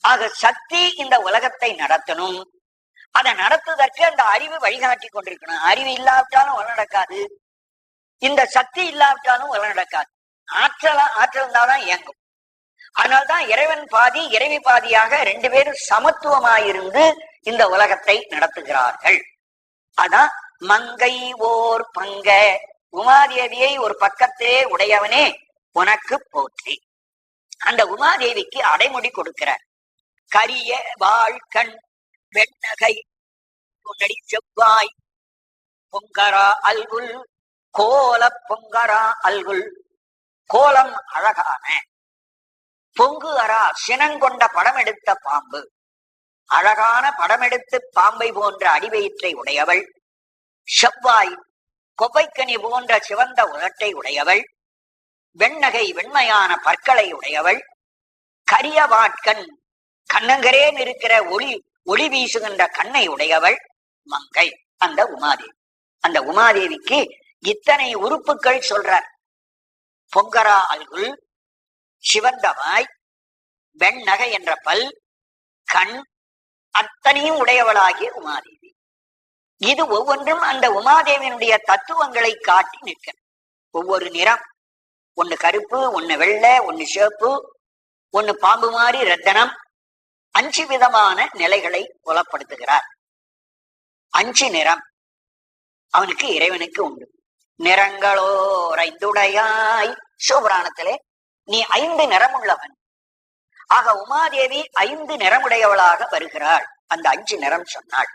ஆக சக்தி இந்த உலகத்தை நடத்தணும், அதை நடத்துவதற்கு அந்த அறிவு வழிகாட்டி கொண்டிருக்கணும். அறிவு இல்லாவிட்டாலும் உலகம் நடக்காது, இந்த சக்தி இல்லாவிட்டாலும் உலகம் நடக்காது. ஆற்றல் இருந்தால்தான் இயங்கும். அதனால்தான் இறைவன் பாதி இறைவி பாதியாக ரெண்டு பேரும் சமத்துவமாயிருந்து இந்த உலகத்தை நடத்துகிறார்கள். அதான் மங்கை ஓர் பங்க, உமாதேவியை ஒரு பக்கத்திலே உடையவனே உனக்கு போற்றி. அந்த உமாதேவிக்கு அடைமொழி கொடுக்கிறார். கரிய வாழ்கண் வெண்ணகை உன்னடி செவ்வாய் பொங்கரா அல்குல், கோல பொங்கரா அல்குல். கோலம் அழகான, பொங்கு அரா சினங்கொண்ட படம் எடுத்த பாம்பு, அழகான படமெடுத்து பாம்பை போன்ற அடிவயிற்றை உடையவள். செவ்வாய் கொப்பைக்கனி போன்ற சிவந்த உதட்டை உடையவள். வெண்ணகை வெண்மையான பற்களை உடையவள். கரிய வாட்கண் கண்ணங்கரேன் இருக்கிற ஒளி வீசுகின்ற கண்ணை உடையவள் மங்கை, அந்த உமாதேவி. அந்த உமாதேவிக்கு இத்தனை உறுப்புகள் சொல்றார். பொங்கரா அல்குல், சிவந்தவாய், வெண்ணகை என்ற பல், கண் அத்தனையும் உடையவளாகிய உமாதேவி. இது ஒவ்வொன்றும் அந்த உமாதேவியினுடைய தத்துவங்களை காட்டி நிற்கிறது. ஒவ்வொரு நிறம், ஒன்னு கருப்பு, ஒன்னு வெள்ளை, ஒன்னு சிவப்பு, ஒன்னு பாம்பு மாறி ரத்தனம், 5 விதமான நிலைகளை புலப்படுத்துகிறார். 5 நிறம் அவனுக்கு இறைவனுக்கு உண்டு. நிறங்களோர் 5 சிவபுராணத்திலே நீ 5 நிறமுள்ளவன். ஆக உமாதேவி 5 நிறமுடையவளாக வருகிறாள். அந்த 5 நிறம் சொன்னாள்.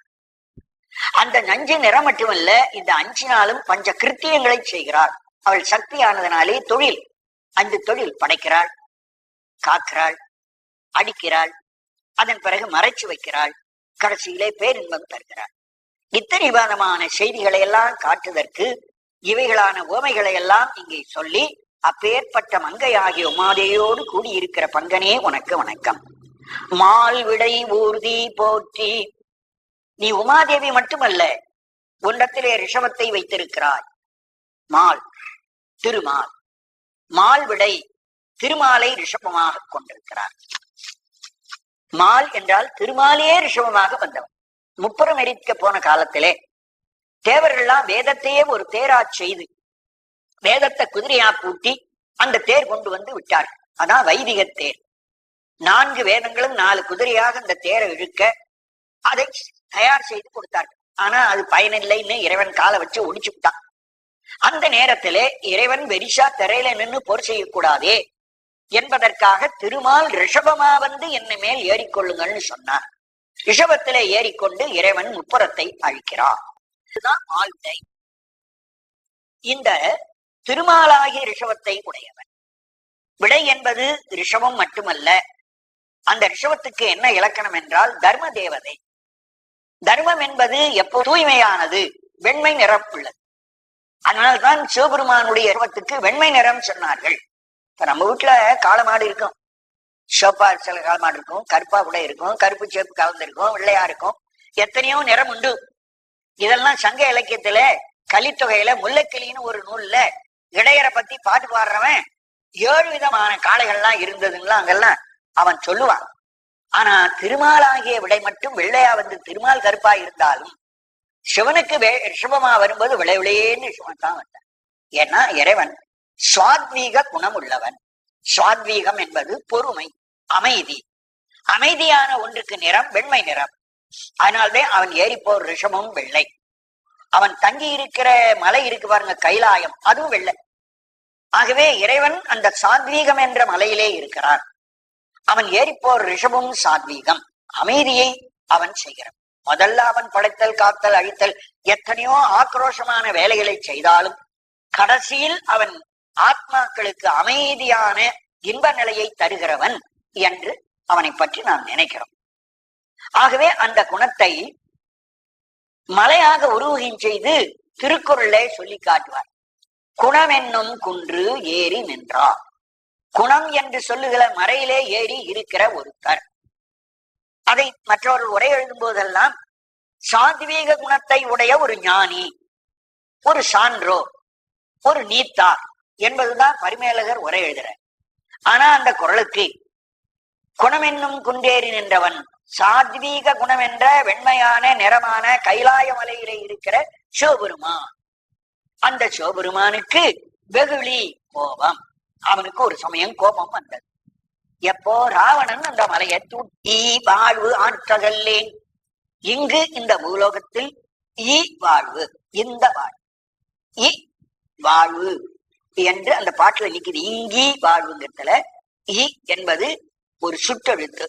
அந்த 5 நிறம் மட்டுமல்ல, இந்த 5 நாளும் பஞ்ச கிருத்தியங்களை செய்கிறாள். அவள் சக்தியானதனாலே தொழில், 5 தொழில் படைக்கிறாள், காக்கிறாள், அடிக்கிறாள், அதன் பிறகு மறைச்சு வைக்கிறாள், கடைசியிலே பேரின்பம் தருகிறாள். இத்தனை விதமான செய்திகளை எல்லாம் காட்டுவதற்கு இவைகளான உவமைகளை எல்லாம் இங்கே சொல்லி, அப்பேற்பட்ட மங்கை ஆகிய உமாதேவியோடு கூடியிருக்கிற பங்கனே உனக்கு வணக்கம். மால் விடை ஊர்தி போற்றி. நீ உமாதேவி மட்டுமல்ல, உன்னிடத்திலே ரிஷபத்தை வைத்திருக்கிறாய். மால், திருமால். மால் விடை, திருமாலை ரிஷபமாக கொண்டிருக்கிறார். மால் என்றால் திருமாலே ரிஷபமாக வந்தவன். முப்புறம் எரிக்க போன காலத்திலே தேவர்கள்லாம் வேதத்தையே ஒரு தேரா செய்து வேதத்தை குதிரையா பூட்டி அந்த தேர் கொண்டு வந்து விட்டார்கள். அதான் வைதிக தேர். 4 வேதங்களும் 4 குதிரையாக அந்த தேரை இழுக்க அதை தயார் செய்து கொடுத்தார்கள். ஆனா அது பயனில்லைன்னு இறைவன் காலை வச்சு ஒடிச்சு விட்டான். அந்த நேரத்திலே இறைவன் வெரிசா திரையில நின்று போர் செய்யக்கூடாதே என்பதற்காக திருமால் ரிஷபமா வந்து என்ன மேல் ஏறிக்கொள்ளுங்கள்னு சொன்னார். ரிஷபத்திலே ஏறிக்கொண்டு இறைவன் முப்புறத்தை அழிக்கிறார். இதுதான் மால்விடை. இந்த திருமாலாகிய ரிஷபத்தை உடையவன். விடை என்பது ரிஷபம் மட்டுமல்ல, அந்த ரிஷபத்துக்கு என்ன இலக்கணம் என்றால் தர்ம தேவதை. தர்மம் என்பது எப்போ தூய்மையானது, வெண்மை நிறம் உள்ளது. அதனால்தான் சிவபெருமானுடைய ரிஷபத்துக்கு வெண்மை நிறம் சொன்னார்கள். இப்ப நம்ம வீட்டுல காளமாடு இருக்கும், சிவப்பா சில காளமாடு இருக்கும், கருப்பா கூட இருக்கும், கருப்பு சேப்பு கலந்திருக்கும், வெள்ளையா இருக்கும், எத்தனையோ நிறம் உண்டு. இதெல்லாம் சங்க இலக்கியத்துல கலித்தொகையில முல்லைக்கிளின்னு ஒரு நூல்ல இடையரை பத்தி பாட்டு பாடுறவன் 7 விதமான காளைகள்லாம் இருந்ததுங்களா அங்கெல்லாம் அவன் சொல்லுவான். ஆனா திருமாலாகிய விடை மட்டும் வெள்ளையா வந்து திருமால் கருப்பா இருந்தாலும் சிவனுக்கு ரிஷபமா வரும்போது விளைவிளையேன்னு சிவன் தான் வந்தான். ஏன்னா இறைவன் சுவாத்வீக குணம் உள்ளவன். சுவாத்வீகம் என்பது பொறுமை, அமைதி. அமைதியான ஒன்றுக்கு நிறம் வெண்மை நிறம். அதனால்தான் அவன் ஏறிப்போர் ரிஷபமும் வெள்ளை. அவன் தங்கி இருக்கிற மலை இருக்கு பாருங்க, கைலாயம், அதுவும் வெள்ளை. ஆகவே இறைவன் அந்த சாத்வீகம் என்ற மலையிலே இருக்கிறான். அவன் ஏறிப்போர் ரிஷபம் சாத்வீகம், அமைதியை அவன் செய்கிறான். முதல்ல அவன் படைத்தல், காத்தல், அழித்தல், எத்தனையோ ஆக்ரோஷமான வேலைகளை செய்தாலும் கடைசியில் அவன் ஆத்மாக்களுக்கு அமைதியான இன்ப நிலையை தருகிறவன் என்று அவனை பற்றி நாம் நினைக்கிறோம். ஆகவே அந்த குணத்தை மலையாக உருவகம் செய்து திருக்குறளை சொல்லி காட்டுவார். குணம் என்னும் குன்று ஏறி நின்றார். குணம் என்று சொல்லுகிற மறையிலே ஏறி இருக்கிற ஒருத்தர். அதை மற்றவர்கள் உரை எழுதும் போதெல்லாம் சாத்வீக குணத்தை உடைய ஒரு ஞானி, ஒரு சான்றோர், ஒரு நீத்தார் என்பதுதான் பரிமேலகர் உரை எழுதுறார். ஆனா அந்த குறளுக்கு குணம் என்னும் குன்றேறி நின்றவன், சாத்வீக குணம் என்ற வெண்மையான நிறமான கைலாய மலையிலே இருக்கிற சிவபெருமான். அந்த சிவபெருமானுக்கு வெகுளி, கோபம். அவனுக்கு ஒரு சமயம் கோபம் வந்தது. எப்போ ராவணன் அந்த மலையை தூட்டி வாழ்வு ஆற்றகல்லேன், இங்கு இந்த பூலோகத்தில் வாழ்வு, இந்த வாழ்வு, வாழ்வு என்று அந்த பாட்டுல நிக்குது. இங்கி வாழ்வுங்கிறதுல என்பது ஒரு சுற்றெழுத்து.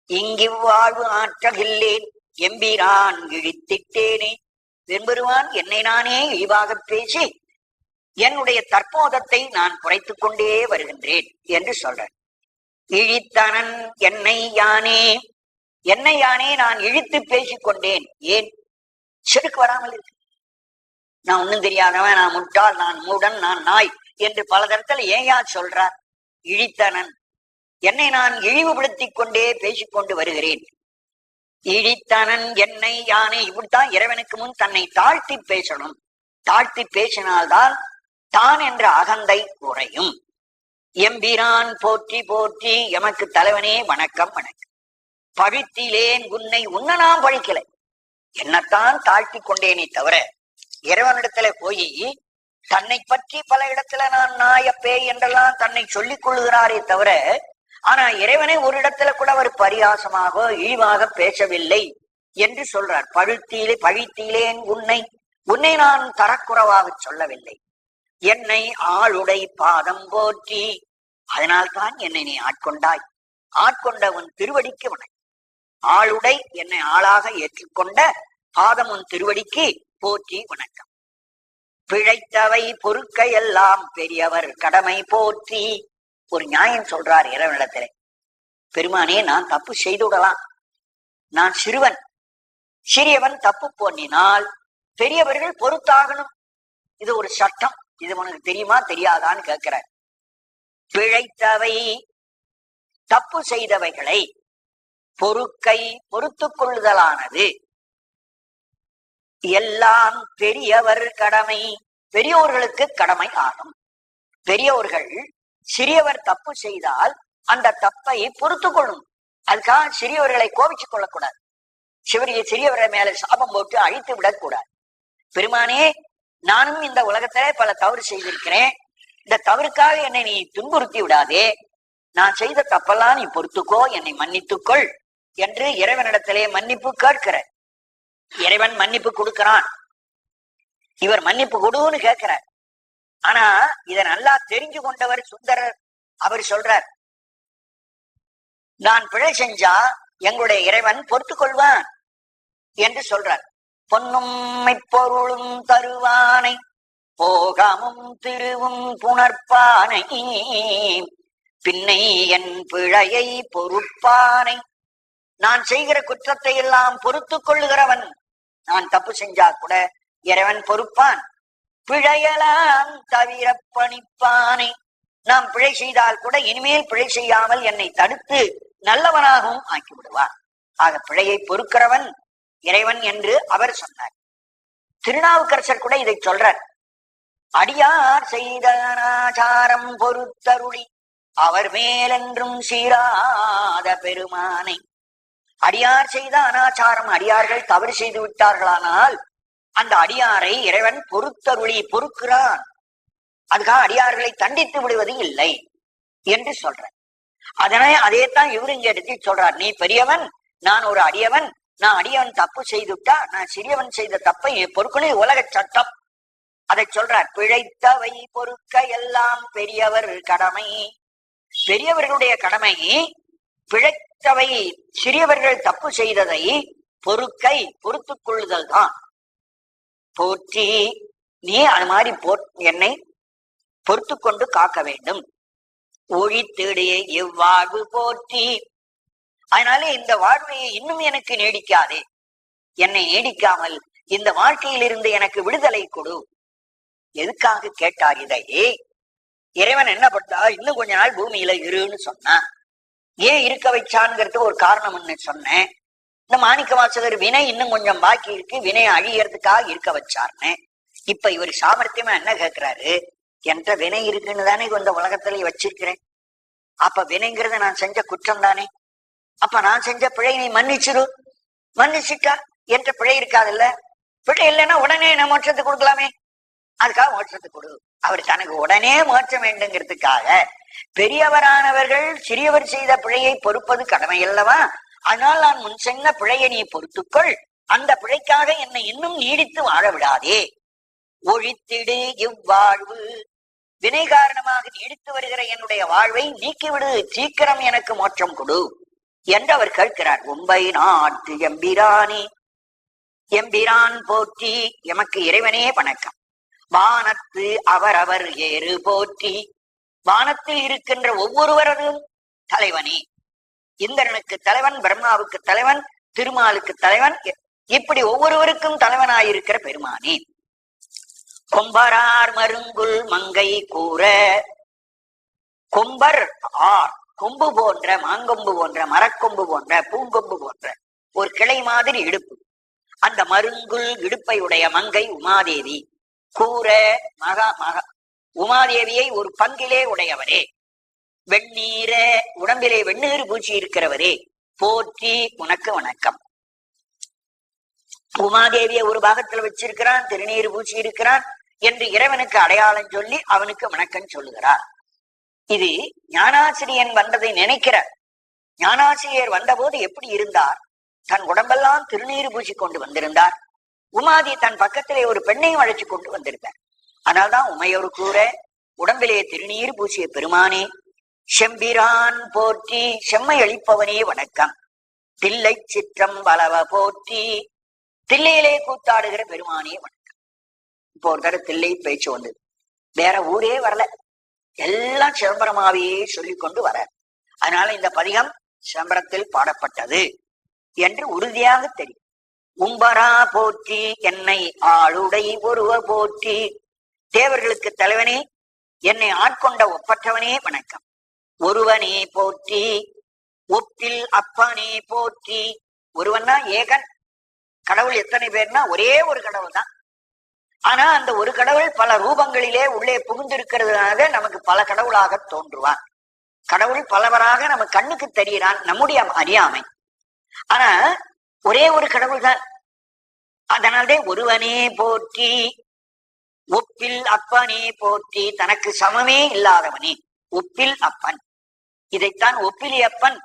இங்கு வாழ்வு ஆற்றகில்லேன் எம்பிரான் இழித்திட்டேனே, வெண்பெருவான் என்னை நானே இழிவாக பேசி என்னுடைய தற்போதத்தை நான் குறைத்துக் கொண்டே வருகின்றேன் என்று சொல்றேன். இழித்தனன் என்னை யானே, என்னை யானே நான் இழித்து பேசிக் கொண்டேன். ஏன்? செருக்கு வராமல் இருக்கு. நான் ஒன்னும் தெரியாதவன், நான் முட்டாள், நான் மூடன், நான் நாய் என்று பல தரத்தில் ஏயா சொல்றார்? இழித்தனன், என்னை நான் இழிவுபடுத்திக் கொண்டே பேசிக்கொண்டு வருகிறேன். இழித்தனன் என்னை யானே. இப்படித்தான் இறைவனுக்கு முன் தன்னை தாழ்த்தி பேசணும். தாழ்த்தி பேசினால்தான் தான் என்ற அகந்தை குறையும். எம்பிரான் போற்றி போற்றி, எமக்கு தலைவனே வணக்கம் வணக்கம். பழித்திலேன் உன்னை, உன்னை நான் பழிக்கல, என்னத்தான் தாழ்த்தி கொண்டேனே தவிர இறைவனிடத்துல போய் தன்னை பற்றி பல இடத்துல நான் நாய பேய் என்றெல்லாம் தன்னை சொல்லிக் கொள்ளுகிறாரே தவிர, ஆனா இறைவனை ஒரு இடத்துல கூட அவர் பரியாசமாக இழிவாக பேசவில்லை என்று சொல்றார். பழித்தீலேன் உன்னை, உன்னை நான் தரக்குறைவாக சொல்லவில்லை. என்னை ஆளுடை பாதம் போற்றி, அதனால்தான் என்னை நீ ஆட்கொண்டாய். ஆட்கொண்ட உன் திருவடிக்கு வணக்கம். ஆளுடை, என்னை ஆளாக ஏற்றுக்கொண்ட பாதம் உன் திருவடிக்கு போற்றி வணக்கம். பிழைத்தவை பொறுக்க எல்லாம் பெரியவர் கடமை போற்றி. ஒரு நியாயம் சொல்றார் இறைவனிடத்திலே. பெருமானே, நான் தப்பு செய்து விடலாம், நான் சிறுவன், சிறியவன் தப்பு பண்ணினால் பெரியவர்கள் பொறுத்தாகணும், இது ஒரு சட்டம், இது உனக்கு தெரியுமா தெரியாதான்னு கேட்கிறார். பிழைத்தவை, தப்பு செய்தவைகளை பொறுத்துக் கொள்ளுதலானது எல்லாம் பெரியவர் கடமை, பெரியோர்களுக்கு கடமை ஆகும். பெரியோர்கள் சிறியவர் தப்பு செய்தால் அந்த தப்பை பொறுத்து கொள்ளும். அதுக்காக சிறியவர்களை கோபிச்சுக் கொள்ளக்கூடாது, சிறியவரை மேல சாபம் போட்டு அழித்து விடக்கூடாது. பெருமானே, நானும் இந்த உலகத்திலே பல தவறு செய்திருக்கிறேன், இந்த தவறுக்காக என்னை நீ துன்புறுத்தி விடாதே, நான் செய்த தப்பெல்லாம் நீ பொறுத்துக்கோ, என்னை மன்னித்துக்கொள் என்று இறைவனிடத்திலே மன்னிப்பு கேட்கிற. இறைவன் மன்னிப்பு கொடுக்கிறான், இவர் மன்னிப்பு கொடுன்னு கேட்கிறார். ஆனா இத நல்லா தெரிஞ்சு கொண்டவர் சுந்தரர். அவர் சொல்றார், நான் பிழை செஞ்சா எங்களுடைய இறைவன் பொறுத்து கொள்வான் என்று சொல்றார். பொன்னும் மெய்ப்பொருளும் தருவானை, போகமும் திருவும் புணர்ப்பானை, பின்னை என் பிழையை பொறுப்பானை. நான் செய்கிற குற்றத்தை எல்லாம் பொறுத்து கொள்ளுகிறவன். நான் தப்பு செஞ்சா கூட இறைவன் பொறுப்பான். பிழையலாம் தவிர பணிப்பானை, நாம் பிழை செய்தால் கூட இனிமேல் பிழை செய்யாமல் என்னை தடுத்து நல்லவனாகவும் ஆக்கி விடுவான். ஆக பிழையை பொறுக்கிறவன் இறைவன் என்று அவர் சொன்னார். திருநாவுக்கரசர் கூட இதை சொல்றார். அடியார் செய்த அனாச்சாரம் பொறுத்தருளி அவர் மேலென்றும் சீராத பெருமானை. அடியார் செய்த அனாச்சாரம், அடியார்கள் தவறு செய்து விட்டார்களானால் அந்த அடியாரை இறைவன் பொறுத்தருளி பொறுக்கிறான். அதுக்காக அடியார்களை தண்டித்து விடுவது இல்லை என்று சொல்ற. அதேதான் இவரு இங்க எடுத்து சொல்றார். நீ பெரியவன், நான் ஒரு அடியவன், நான் அடியவன் தப்பு செய்துட்டா நான் சிறியவன் செய்த தப்பை பொறுக்கணும், உலக சட்டம். அதை சொல்றார். பிழைத்தவை பொறுக்க எல்லாம் பெரியவர் கடமை. பெரியவர்களுடைய கடமை பிழைத்தவை, சிறியவர்கள் தப்பு செய்ததை பொறுத்துக் கொள்ளுதல் தான். போற்றி, நீ அது மாதிரி என்னை பொறுத்து கொண்டு காக்க வேண்டும். ஒழித்திடு இவ்வாழ்வு போற்றி. அதனால இந்த வாழ்வையை இன்னும் எனக்கு நீடிக்காதே, என்னை நீடிக்காமல் இந்த வாழ்க்கையிலிருந்து எனக்கு விடுதலை கொடு. எதுக்காக கேட்டார் இதை? இறைவன் என்ன பட்டா, இன்னும் கொஞ்ச நாள் பூமியில இருன்னு சொன்னா. ஏன் இருக்க வச்சான்ங்கிறது ஒரு காரணம்னு சொன்னேன். இந்த மாணிக்க வாசகர் வினை இன்னும் கொஞ்சம் பாக்கி இருக்கு, வினை அழியறதுக்காக இருக்க வச்சார்னு. இப்ப இவர் சாமர்த்தியமா என்ன கேட்கிறாரு, என்ற வினை இருக்குன்னு தானே இந்த உலகத்துல வச்சிருக்கிறேன். அப்ப வினைங்கிறத நான் செஞ்ச குற்றம் தானே, அப்ப நான் செஞ்ச பிழை நீ மன்னிச்சிரு. மன்னிச்சுட்டா என்ற பிழை இருக்காதுல்ல. பிழை இல்லைன்னா உடனே நான் மோட்சத்தை கொடுக்கலாமே, அதுக்காக மோட்சத்தை கொடு. அவர் தனக்கு உடனே மோட்சம் வேண்டுங்கிறதுக்காக பெரியவரானவர்கள் சிறியவர் செய்த பிழையை பொறுப்பது கடமை அல்லவா? ஆனால் நான் முன் சொன்ன பிழையை நீ பொறுத்துக்கொள், அந்த பிழைக்காக என்னை இன்னும் நீடித்து வாழ விடாதே. ஒழித்திடு இவ்வாழ்வு, வினை காரணமாக நீடித்து வருகிற என்னுடைய வாழ்வை நீக்கிவிடு, சீக்கிரம் எனக்கு மோட்சம் கொடு என்று அவர் கேட்கிறார். உம்பை நாட்டு எம்பிரானே, எம்பிரான் போற்றி, எமக்கு இறைவனே வணக்கம். வானத்து அவரவர் ஏறு போற்றி, வானத்தில் இருக்கின்ற ஒவ்வொருவரதும் தலைவனே. இந்திரனுக்கு தலைவன், பிரம்மாவுக்கு தலைவன், திருமாலுக்கு தலைவன், இப்படி ஒவ்வொருவருக்கும் தலைவனாயிருக்கிற பெருமானே. கொம்பரார் மருங்குல் மங்கை கூற, கொம்பர் ஆர், கொம்பு போன்ற, மாங்கொம்பு போன்ற, மரக்கொம்பு போன்ற, பூங்கொம்பு போன்ற ஒரு கிளை மாதிரி இடுப்பு, அந்த மருங்குல் இடுப்பை உடைய மங்கை உமாதேவி. கூற உமாதேவியை ஒரு பங்கிலே உடையவரே, வெண்ணீர உடம்பிலே வெண்ணீர் பூச்சி இருக்கிறவரே, போற்றி உனக்கு வணக்கம். உமாதேவியை ஒரு பாகத்துல வச்சிருக்கிறான், திருநீர் பூச்சி இருக்கிறான் என்று இறைவனுக்கு அடையாளம் சொல்லி அவனுக்கு வணக்கம் சொல்லுகிறார். இது ஞானாசிரியன் வந்ததை நினைக்கிறார். ஞானாசிரியர் வந்தபோது எப்படி இருந்தார்? தன் உடம்பெல்லாம் திருநீர் பூச்சி கொண்டு வந்திருந்தார். உமாதி தன் பக்கத்திலே ஒரு பெண்ணையும் அழைச்சு கொண்டு வந்திருந்தார். அதனால்தான் உமையொரு கூற உடம்பிலே திருநீர் பூசிய பெருமானே, செம்பிரான் போற்றி, செம்மை அளிப்பவனே வணக்கம். தில்லை சிற்றம் வளவ போற்றி, தில்லையிலே கூத்தாடுகிற பெருமானே வணக்கம். இப்போ ஒரு தடவை தில்லை பேச்சு வந்தது, வேற ஊரே வரல, எல்லாம் சிதம்பரமாவையே சொல்லிக் கொண்டு வர. அதனால இந்த பதிகம் சிதம்பரத்தில் பாடப்பட்டது என்று உறுதியாக தெரியும். உம்பரா போற்றி, என்னை ஆளுடை ஒருவ போற்றி, தேவர்களுக்கு தலைவனே, என்னை ஆட்கொண்ட ஒப்பற்றவனே வணக்கம். ஒருவனே போற்றி, ஒப்பில் அப்பனே போற்றி. ஒருவன்னா ஏகன், கடவுள் எத்தனை பேர்னா ஒரே ஒரு கடவுள் தான். ஆனா அந்த ஒரு கடவுள் பல ரூபங்களிலே உள்ளே புகுந்திருக்கிறதுனால நமக்கு பல கடவுளாக தோன்றுவான். கடவுள் பலவராக நம்ம கண்ணுக்கு தெரிகிறான், நம்முடைய அறியாமை. ஆனா ஒரே ஒரு கடவுள் தான். அதனாலே ஒருவனே போற்றி, ஒப்பில் அப்பனே போற்றி, தனக்கு சமமே இல்லாதவனே, ஒப்பில் அப்பன். இதைத்தான் ஒப்பிலி அப்பன்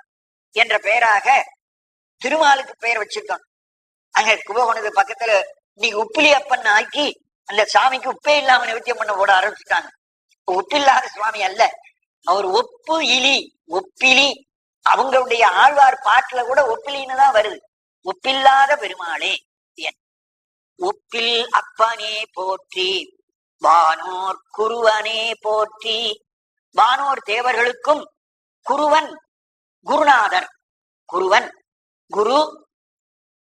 என்ற பெயராக திருமாலுக்கு பெயர் வச்சிருக்கோம். அங்க கும்பகோணத்து பக்கத்துல நீ உப்பிலி அப்பன் ஆக்கி அந்த சாமிக்கு உப்பே இல்லாம நிவர்த்தியம் பண்ண போட ஆரம்பிச்சுட்டாங்க. உப்பில்லாத சுவாமி அல்ல அவர், ஒப்பு இலி, ஒப்பிலி. அவங்களுடைய ஆழ்வார் பாட்டுல கூட ஒப்பிலின்னு தான் வருது. ஒப்பில்லாத பெருமாளே என் ஒப்பில் அப்பனே போற்றி, வானோர் குருவனே போற்றி. வானோர் தேவர்களுக்கும் குருவன், குருநாதர். குருவன், குரு,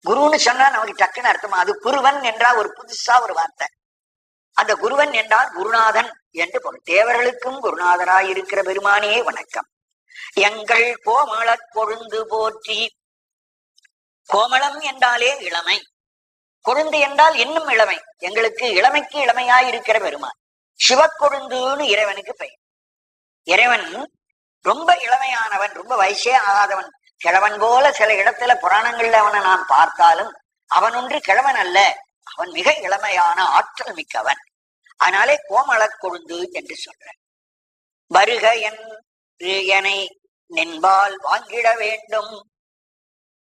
குருன்னு சொன்னா நமக்கு டக்குன்னு அர்த்தமா, அது குருவன் என்றால் ஒரு புதுசா ஒரு வார்த்தை. அந்த குருவன் என்றால் குருநாதன் என்று பொருள். தேவர்களுக்கும் குருநாதராய் இருக்கிற பெருமானே வணக்கம். எங்கள் கோமள கொழுந்து போற்றி. கோமளம் என்றாலே இளமை, கொழுந்து என்றால் இன்னும் இளமை. எங்களுக்கு இளமைக்கு இளமையாய் இருக்கிற பெருமான் சிவக்கொழுந்துன்னு இறைவனுக்கு பெயர். இறைவன் ரொம்ப இளமையானவன், ரொம்ப வயசே ஆகாதவன். கிழவன் போல சில இடத்துல புராணங்கள்ல அவனை நாம் பார்த்தாலும் அவன் ஒன்று கிழவன் அல்ல, அவன் மிக இளமையான ஆற்றல் மிக்கவன். அதனாலே கோமள கொழுந்து என்று சொல்ற. வருக என்னை நின்பால் வாங்கிட வேண்டும்.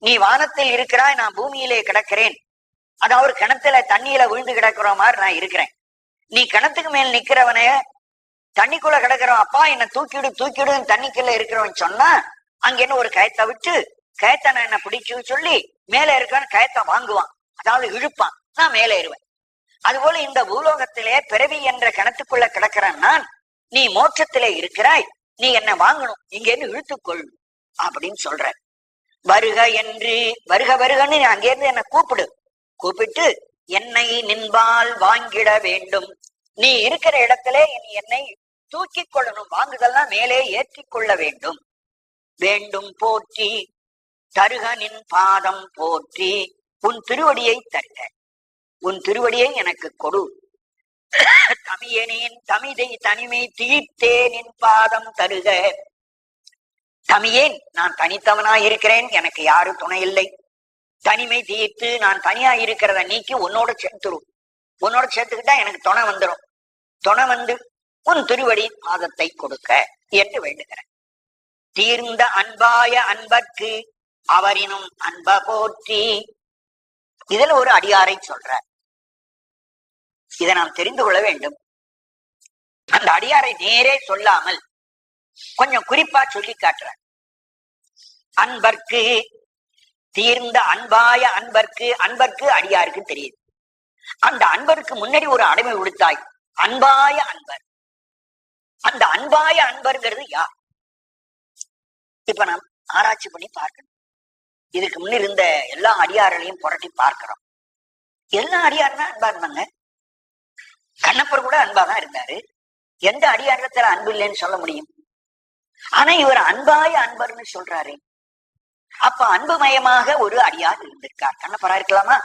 நீ வானத்தில் இருக்கிறாய், நான் பூமியிலே கிடக்கிறேன். அதாவது கிணத்துல தண்ணியில விழுந்து கிடக்கிற மாதிரி நான் இருக்கிறேன். நீ கிணத்துக்கு மேல் நிக்கிறவன தண்ணிக்குள்ள கிடக்கிறவன், அப்பா என்ன தூக்கிடு தூக்கிடு தண்ணிக்குள்ள இருக்கிறவன் சொன்னா, அங்க என்ன ஒரு கயத்தை விட்டு கயத்தை நான் என்ன பிடிச்சு சொல்லி மேல இருக்கவன் கயத்தை வாங்குவான், அதாவது இழுப்பான், நான் மேலே ஏறுவேன். அதுபோல இந்த பூலோகத்திலே பிறவி என்ற கிணத்துக்குள்ள கிடக்கிறேன் நான், நீ மோட்சத்திலே இருக்கிறாய், நீ என்ன வாங்கணும், இங்க இருந்து இழுத்துக்கொள் அப்படின்னு சொல்ற. வருக என்று, வருக வருகன்னு நீ அங்கிருந்து என்ன கூப்பிடு, கூப்பிட்டு என்னை நின்பால் வாங்கிட வேண்டும். நீ இருக்கிற இடத்துல நீ என்னை தூக்கி கொள்ளணும், வாங்குதல்னா மேலே ஏற்றி கொள்ள வேண்டும். வேண்டும் போற்றி, தருக நின் பாதம் போற்றி, உன் திருவடியை தருக, உன் திருவடியை எனக்கு கொடு. தமியனேன் தமிதை தனிமை தீர்த்தே நின் பாதம் தருக. தமியேன், நான் தனித்தவனாய் இருக்கிறேன், எனக்கு யாரும் துணை இல்லை. தனிமை தீர்த்து, நான் தனியா இருக்கிறத நீக்கி உன்னோட சேர்த்துரும். உன்னோட சேர்த்துக்கிட்டா எனக்கு துணை வந்துடும். துணை வந்து உன் திருவடி பாதத்தை கொடுக்க என்று வேண்டுகிறேன். தீர்ந்த அன்பாய அன்பர்க்கு அவரினும் அன்ப போற்றி. இதுல ஒரு அடியாரை சொல்ற, இதை நாம் தெரிந்து கொள்ள வேண்டும். அந்த அடியாரை நேரே சொல்லாமல் கொஞ்சம் குறிப்பா சொல்லி காட்டுற. அன்பர்க்கு, தீர்ந்த அன்பாய அன்பர்க்கு, அன்பர்க்கு அடியாருக்கு தெரியுது. அந்த அன்பருக்கு முன்னாடி ஒரு அடைமை விடுத்தாய், அன்பாய அன்பர். அந்த அன்பாய அன்பர்ங்கிறது யார்? இப்ப நாம் ஆராய்ச்சி பண்ணி பார்க்கணும். இதுக்கு முன்ன இருந்த எல்லா அடியார்களையும் புரட்டி பார்க்கிறோம். எல்லா அடியாருன்னா அன்பா இருந்தாங்க. கண்ணப்பர் கூட அன்பாதான் இருந்தாரு. எந்த அடியாரத்துல அன்பு இல்லைன்னு சொல்ல முடியும்? ஆனா இவர் அன்பாய அன்பர்னு சொல்றாரு. அப்ப அன்புமயமாக ஒரு அடியார் இருந்திருக்கார். கண்ணப்பரா இருக்கலாமா?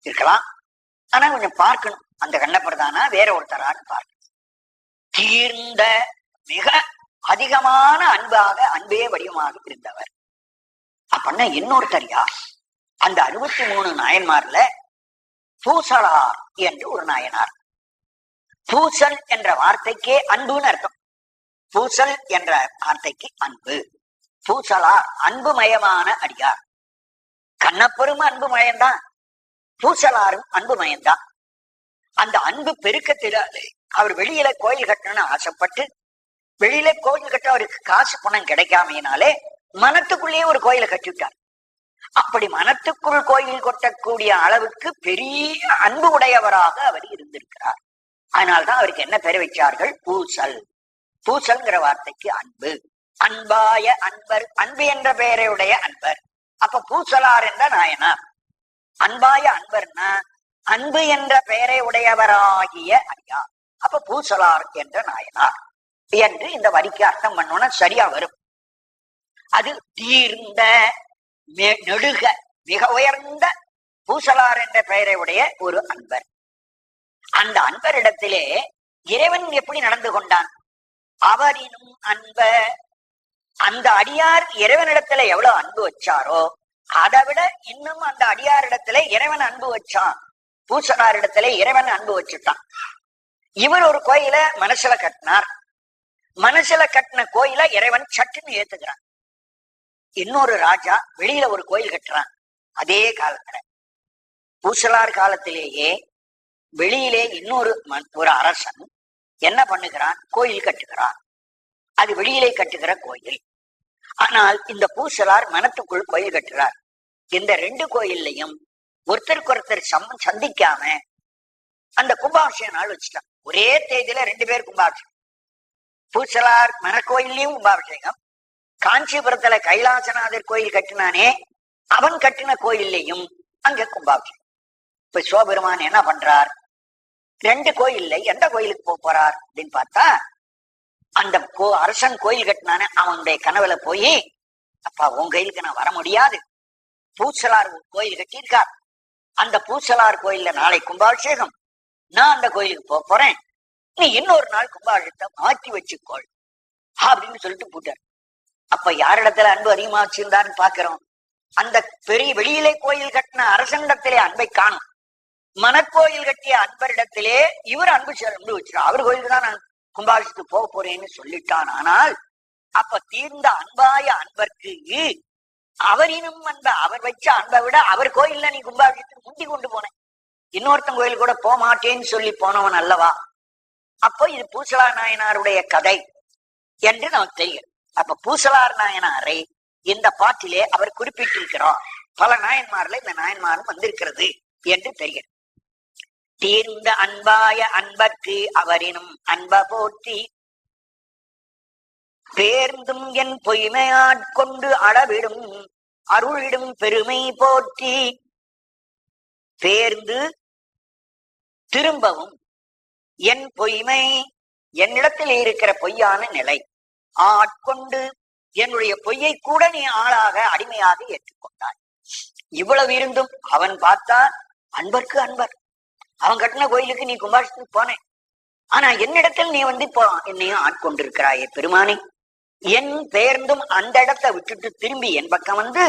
இருக்கலாம். ஆனா கொஞ்சம் பார்க்கணும், அந்த கண்ணப்பர் தானா வேற ஒருத்தரான்னு பார்க்கணும். தீர்ந்த மிக அதிகமான அன்பே வடிவமாக இருந்தவர். அப்படின்னா இன்னொருத்தர் யார்? அந்த 63 நாயன்மார்ல பூசலார் என்று ஒரு நாயனார். பூசல் என்ற வார்த்தைக்கே அன்புன்னு அர்த்தம். பூசல் என்ற வார்த்தைக்கு அன்பு. பூசலார் அன்புமயமான அடியார். கண்ணப்பெரும் அன்புமயம்தான், பூசலாரும் அன்புமயம்தான். அந்த அன்பு பெருக்கத்தினாலே அவர் வெளியில கோயில் கட்டணும்னு ஆசைப்பட்டு, வெளியில கோயில் கட்ட அவருக்கு காசு பணம் கிடைக்காமையினாலே மனத்துக்குள்ளேயே ஒரு கோயிலை கட்டிவிட்டார். அப்படி மனத்துக்குள் கோயில் கொட்டக்கூடிய அளவுக்கு பெரிய அன்பு உடையவராக அவர் இருந்திருக்கிறார். அதனால்தான் அவருக்கு என்ன பெயர் வச்சார்கள்? பூசல். பூசல்ங்கிற வார்த்தைக்கு அன்பு. அன்பாய அன்பர், அன்பு என்ற பெயரையுடைய அன்பர். அப்ப பூசலார் என்ற நாயனார். அன்பாய அன்பர்னா அன்பு என்ற பெயரை உடையவராகிய ஐயா. அப்ப பூசலார் என்ற நாயனார் என்று இந்த வரிக்கு அர்த்தம் பண்ணோம்னா சரியா வரும். அது தீர்ந்த நெடுக மிக உயர்ந்த பூசலார் என்ற பெயரை உடைய ஒரு அன்பர். அந்த அன்பரிடத்திலே இறைவன் எப்படி நடந்து கொண்டான்? அவரினும் அன்ப, அந்த அடியார் இறைவனிடத்துல எவ்வளவு அன்பு வச்சாரோ அதை விட இன்னும் அந்த அடியாரிடத்துல இறைவன் அன்பு வச்சான். பூசலாரிடத்துல இறைவன் அன்பு வச்சுட்டான். இவர் ஒரு கோயில மனசுல கட்டினார். மனசுல கட்டின கோயில இறைவன் சட்டுன்னு ஏத்துக்கிறான். இன்னொரு ராஜா வெளியில ஒரு கோயில் கட்டுறான். அதே காலத்துல பூசலார் காலத்திலேயே வெளியிலே இன்னொரு ஒரு அரசன் என்ன பண்ணுகிறான்? கோயில் கட்டுகிறான். அது வெளியிலே கட்டுகிற கோயில். ஆனால் இந்த பூசலார் மனத்துக்குள் கோயில் கட்டுறார். இந்த 2 கோயில்லையும் ஒருத்தருக்கு ஒருத்தர் சந்திக்காம அந்த கும்பாபிஷேக நாள் வச்சுட்டான். ஒரே தேதியில 2 பேர் கும்பாபிஷேகம். பூசலார் மனக்கோயிலையும் கும்பாபிஷேகம், காஞ்சிபுரத்துல கைலாசநாதர் கோயில் கட்டினானே அவன் கட்டின கோயில்லையும் அங்க கும்பாபிஷேகம். இப்ப சிவபெருமான் என்ன பண்றார்? 2 கோயில்ல எந்த கோயிலுக்கு போறார் அப்படின்னு பார்த்தா, அந்த அரசன் கோயில் கட்டினானே அவனுடைய கனவுல போய், அப்பா உன் கோயிலுக்கு நான் வர முடியாது, பூசலார் கோயில் கட்டியிருக்கார், அந்த பூசலார் கோயில்ல நாளை கும்பாபிஷேகம், நான் அந்த கோயிலுக்கு போறேன், நீ இன்னொரு நாள் கும்பாபிஷேகத்தை மாற்றி வச்சுக்கோள் அப்படின்னு சொல்லிட்டு போட்டார். அப்ப யாரிடத்துல அன்பு அதிகமா வச்சிருந்தாருன்னு பாக்குறோம். அந்த பெரிய வெளியிலே கோயில் கட்டின அரசனிடத்திலே அன்பை காணும். மனக்கோயில் கட்டிய அன்பரிடத்திலே இவர் அன்பு வச்சிருக்கார். அவர் கோயிலுக்கு தான் நான் கும்பாபிஷேகத்துக்கு போக போறேன்னு சொல்லிட்டான். ஆனால் அப்ப தீர்ந்த அன்பாய அன்பர்க்கு அவரினும் அன்ப, அவர் வச்ச அன்பை விட அவர் கோயில்ல நீ கும்பாபிஷேகத்துக்கு முந்தி கொண்டு போனேன், இன்னொருத்தன் கோயில் கூட போக மாட்டேன்னு சொல்லி போனவன் அல்லவா. அப்போ இது பூசலார் நாயனாருடைய கதை என்று நமக்கு தெரியும். அப்ப பூசலார் நாயனாரை இந்த பாட்டிலே அவர் குறிப்பிட்டிருக்கிறார். பல நாயன்மார்ல இந்த நாயன்மாரும் வந்திருக்கிறது என்று தெரிகிறது. தீர்ந்த அன்பாய அன்பர்க்கு அவரினும் அன்ப போற்றி, பேர்ந்தும் என் பொய்மையாட்கொண்டு அளவிடும் அருளிடும் பெருமை போற்றி. பேர்ந்து திரும்பவும் என் பொய்மை, என்னிடத்தில் இருக்கிற பொய்யான நிலை, ஆட்கொண்டு என்னுடைய பொய்யை கூட நீ ஆளாக அடிமையாக ஏற்றுக்கொண்டாய். இவ்வளவு இருந்தும் அவன் பார்த்தா அன்பர்க்கு அன்பர். அவன் கட்டின கோயிலுக்கு நீ கும்பாபிஷேகத்துக்கு போனேன், ஆனா என்னிடத்தில் நீ இப்போ என்னையும் ஆட்கொண்டிருக்கிறாயே பெருமானே. என் பெயர்ந்தும் அந்த இடத்தை விட்டுட்டு திரும்பி என் பக்கம் வந்து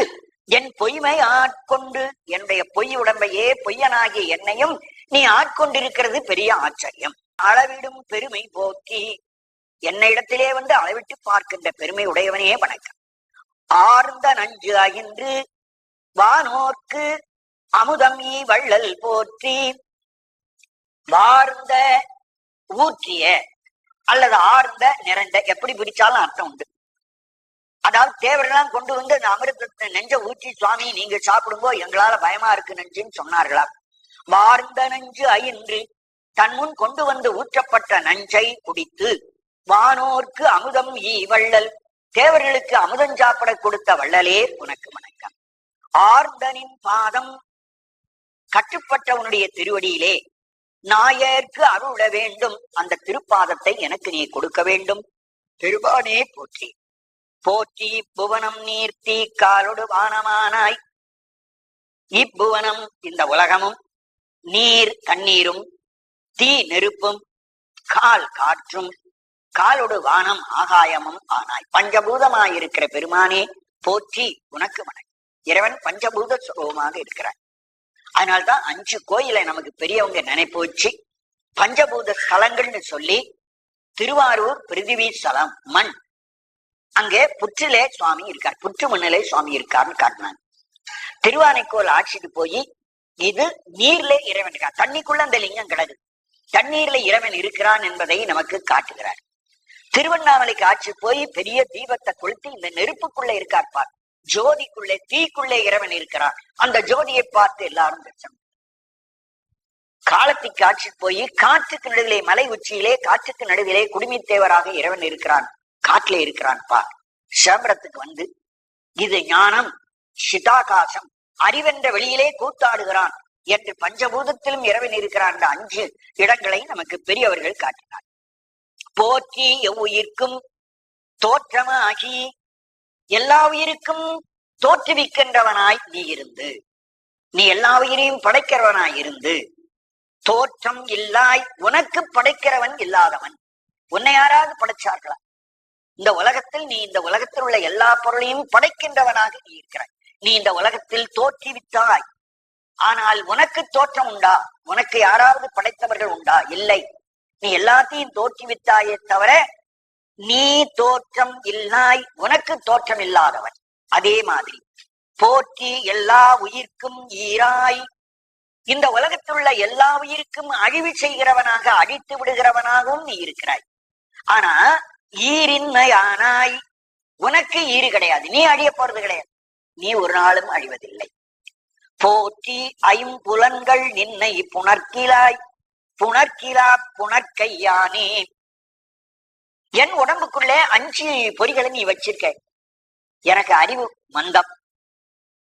என் பொய்மை ஆட்கொண்டு, என்னுடைய பொய் உடம்பையே பொய்யனாகிய என்னையும் நீ ஆட்கொண்டிருக்கிறது பெரிய ஆச்சரியம். அளவிடும் பெருமை போக்கி, என்னை இடத்திலே வந்து அளவிட்டு பார்க்கின்ற பெருமை உடையவனே வணக்கம். ஆர்ந்த நஞ்சு அகின்று வானோர்க்கு அமுதம் ஈ வள்ளல் போற்றி. வார்ந்த ஊற்றிய அல்லது ஆர்ந்த நிறைந்த, எப்படி பிரிச்சாலும் அர்த்தம் உண்டு. அதாவது தேவரெல்லாம் கொண்டு வந்து அந்த அமிர்தத்தை நெஞ்ச ஊற்றி, சுவாமி நீங்க சாப்பிடும்போது எங்களால பயமா இருக்கு நெஞ்சுன்னு சொன்னார்களா. வார்ந்த நஞ்சு அயின்று, தன் முன் கொண்டு வந்து ஊற்றப்பட்ட நஞ்சை குடித்து, வானோர்க்கு அமுதம் ஈ வள்ளல், தேவர்களுக்கு அமுதம் சாப்பிட கொடுத்த வள்ளலே உனக்கு வணக்கம். ஆர்ந்தனின் பாதம், கட்டுப்பட்ட உன்னுடைய திருவடியிலே நாயர்க்கு அருள வேண்டும், அந்த திருப்பாதத்தை எனக்கு நீ கொடுக்க வேண்டும். பெருமானே போற்றி. போற்றி புவனம் நீர்த்தி காலொடு வானமானாய். இப்புவனம் இந்த உலகமும், நீர் தண்ணீரும், தீ நெருப்பும், கால் காற்றும், காலொடு வானம் ஆகாயமும் ஆனாய். பஞ்சபூதமாயிருக்கிற பெருமானே போற்றி உனக்கு வணக்கம். இறைவன் பஞ்சபூத சுரூபமாக இருக்கிறார். அதனால்தான் 5 கோயிலை நமக்கு பெரியவங்க நினைப்பு வச்சு பஞ்சபூத ஸ்தலங்கள்னு சொல்லி, திருவாரூர் பிருத்திவி ஸ்தலம் மண், அங்கே புற்றிலே சுவாமி இருக்கார், புற்று மண்ணிலே சுவாமி இருக்காருன்னு காட்டினாங்க. திருவானைக்கோல் ஆட்சிக்கு போய் இது நீர்ல இறைவன் இருக்கார், தண்ணிக்குள்ள அந்த லிங்கம் கிடக்கு, தண்ணீர்ல இறைவன் இருக்கிறான் என்பதை நமக்கு காட்டுகிறார். திருவண்ணாமலைக்கு ஆட்சி போய் பெரிய தீபத்தை கொளுத்தி இந்த நெருப்புக்குள்ள இருக்கார் பார், ஜோதிக்குள்ளே தீக்குள்ளே இறைவன் இருக்கிறான், அந்த ஜோதியை பார்த்து எல்லாரும் தரிசனம். காலத்திற்கு ஆட்சி போய் காற்றுக்கு நடுவிலே, மலை உச்சியிலே காற்றுக்கு நடுவிலே குடுமித்தேவராக இறைவன் இருக்கிறான், காட்டிலே இருக்கிறான் பார். சிதம்பரத்துக்கு வந்து இது ஞானம் சிதாகாசம் அறிவென்ற வெளியிலே கூத்தாடுகிறான் என்று பஞ்சபூதத்திலும் இறைவன் இருக்கிறான். அந்த 5 இடங்களை நமக்கு பெரியவர்கள் காட்டினார். போற்றி எவ்வுயிர்க்கும் தோற்றமாகி எல்லா உயிருக்கும் தோற்றுவிக்கின்றவனாய் நீ இருந்து, நீ எல்லா உயிரையும் படைக்கிறவனாய் இருந்து, தோற்றம் இல்லாய் உனக்கு படைக்கிறவன் இல்லாதவன். உன்னை யாராவது படைச்சார்களா? இந்த உலகத்தில் நீ இந்த உலகத்தில் உள்ள எல்லா பொருளையும் படைக்கின்றவனாக நீ இருக்கிறாய். நீ இந்த உலகத்தில் தோற்றுவித்தாய், ஆனால் உனக்கு தோற்றம் உண்டா? உனக்கு யாராவது படைத்தவர்கள் உண்டா? இல்லை. நீ எல்லாத்தையும் தோற்றுவித்தாயே தவிர நீ தோற்றம் இல்லாய், உனக்கு தோற்றம் இல்லாதவன். அதே மாதிரி போற்றி எல்லா உயிர்க்கும் ஈராய், இந்த உலகத்தில் உள்ள எல்லா உயிருக்கும் அழிவு செய்கிறவனாக, அழித்து விடுகிறவனாகவும் நீ இருக்கிறாய். ஆனா ஈரின்மையானாய், உனக்கு ஈறு கிடையாது, நீ அழிய போறது கிடையாது, நீ ஒரு நாளும் அழிவதில்லை. போற்றி ஐம்புலன்கள் நின்னை புணர்க்கிலாய், புணர்க்கிலா புணர்க்கையானே. என் உடம்புக்குள்ளே 5 பொறிகளை நீ வச்சிருக்க. எனக்கு அறிவு மந்தம்,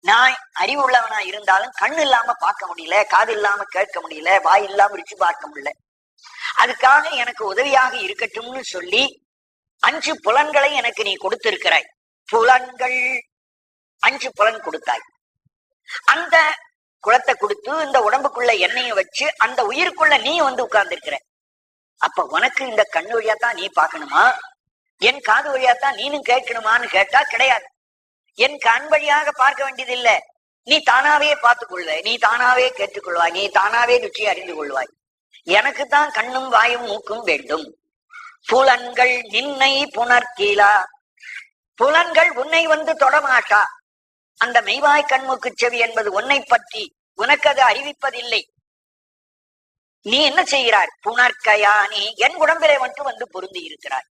நான் அறிவு உள்ளவனா இருந்தாலும் கண்ணு இல்லாம பார்க்க முடியல, காது இல்லாம கேட்க முடியல, வாய் இல்லாம ருச்சி பார்க்க முடியல. அதுக்காக எனக்கு உதவியாக இருக்கட்டும்னு சொல்லி 5 புலன்களை எனக்கு நீ கொடுத்திருக்கிறாய். புலன்கள் 5 புலன் கொடுத்தாய். அந்த குளத்தை கொடுத்து இந்த உடம்புக்குள்ள எண்ணெயை வச்சு அந்த உயிருக்குள்ள நீ வந்து உட்கார்ந்து இருக்கிற. அப்ப உனக்கு இந்த கண்ணு வழியாத்தான் நீ பார்க்கணுமா, என் காது வழியாத்தான் நீனும் கேட்கணுமான்னு கேட்டா கிடையாது. என் கண் வழியாக பார்க்க வேண்டியது இல்லை, நீ தானாவே பார்த்துக் கொள்வாய், நீ தானாவே கேட்டுக்கொள்வாய், நீ தானாவே ருச்சி அறிந்து கொள்வாய். எனக்குத்தான் கண்ணும் வாயும் மூக்கும் வேண்டும். புலன்கள் நின்னை புணர்க்கீழா, புலன்கள் உன்னை வந்து தொடமாட்டா. அந்த மெய்வாய் கண்மூக்கு செவி என்பது உன்னை பற்றி உனக்கு அது அறிவிப்பதில்லை. நீ என்ன செய்கிறாய்? புணர்க்கையா, நீ என் உடம்பிலே மட்டும் வந்து பொருந்தி இருக்கிறாய்.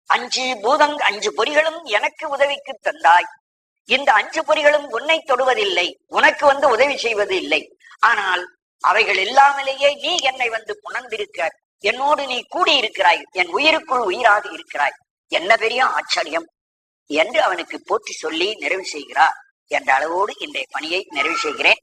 5 பொறிகளும் எனக்கு உதவிக்கு தந்தாய். இந்த 5 பொறிகளும் உன்னை தொடுவதில்லை, உனக்கு வந்து உதவி செய்வது இல்லை. ஆனால் அவைகள் இல்லாமலேயே நீ என்னை வந்து புணர்ந்திருக்க, என்னோடு நீ கூடியிருக்கிறாய், என் உயிருக்குள் உயிராக இருக்கிறாய். என்ன பெரிய ஆச்சரியம் என்று அவனுக்கு போற்றி சொல்லி நிறைவு செய்கிறார் என்ற அளவோடு இன்றைய பணியை நிறைவு செய்கிறேன்.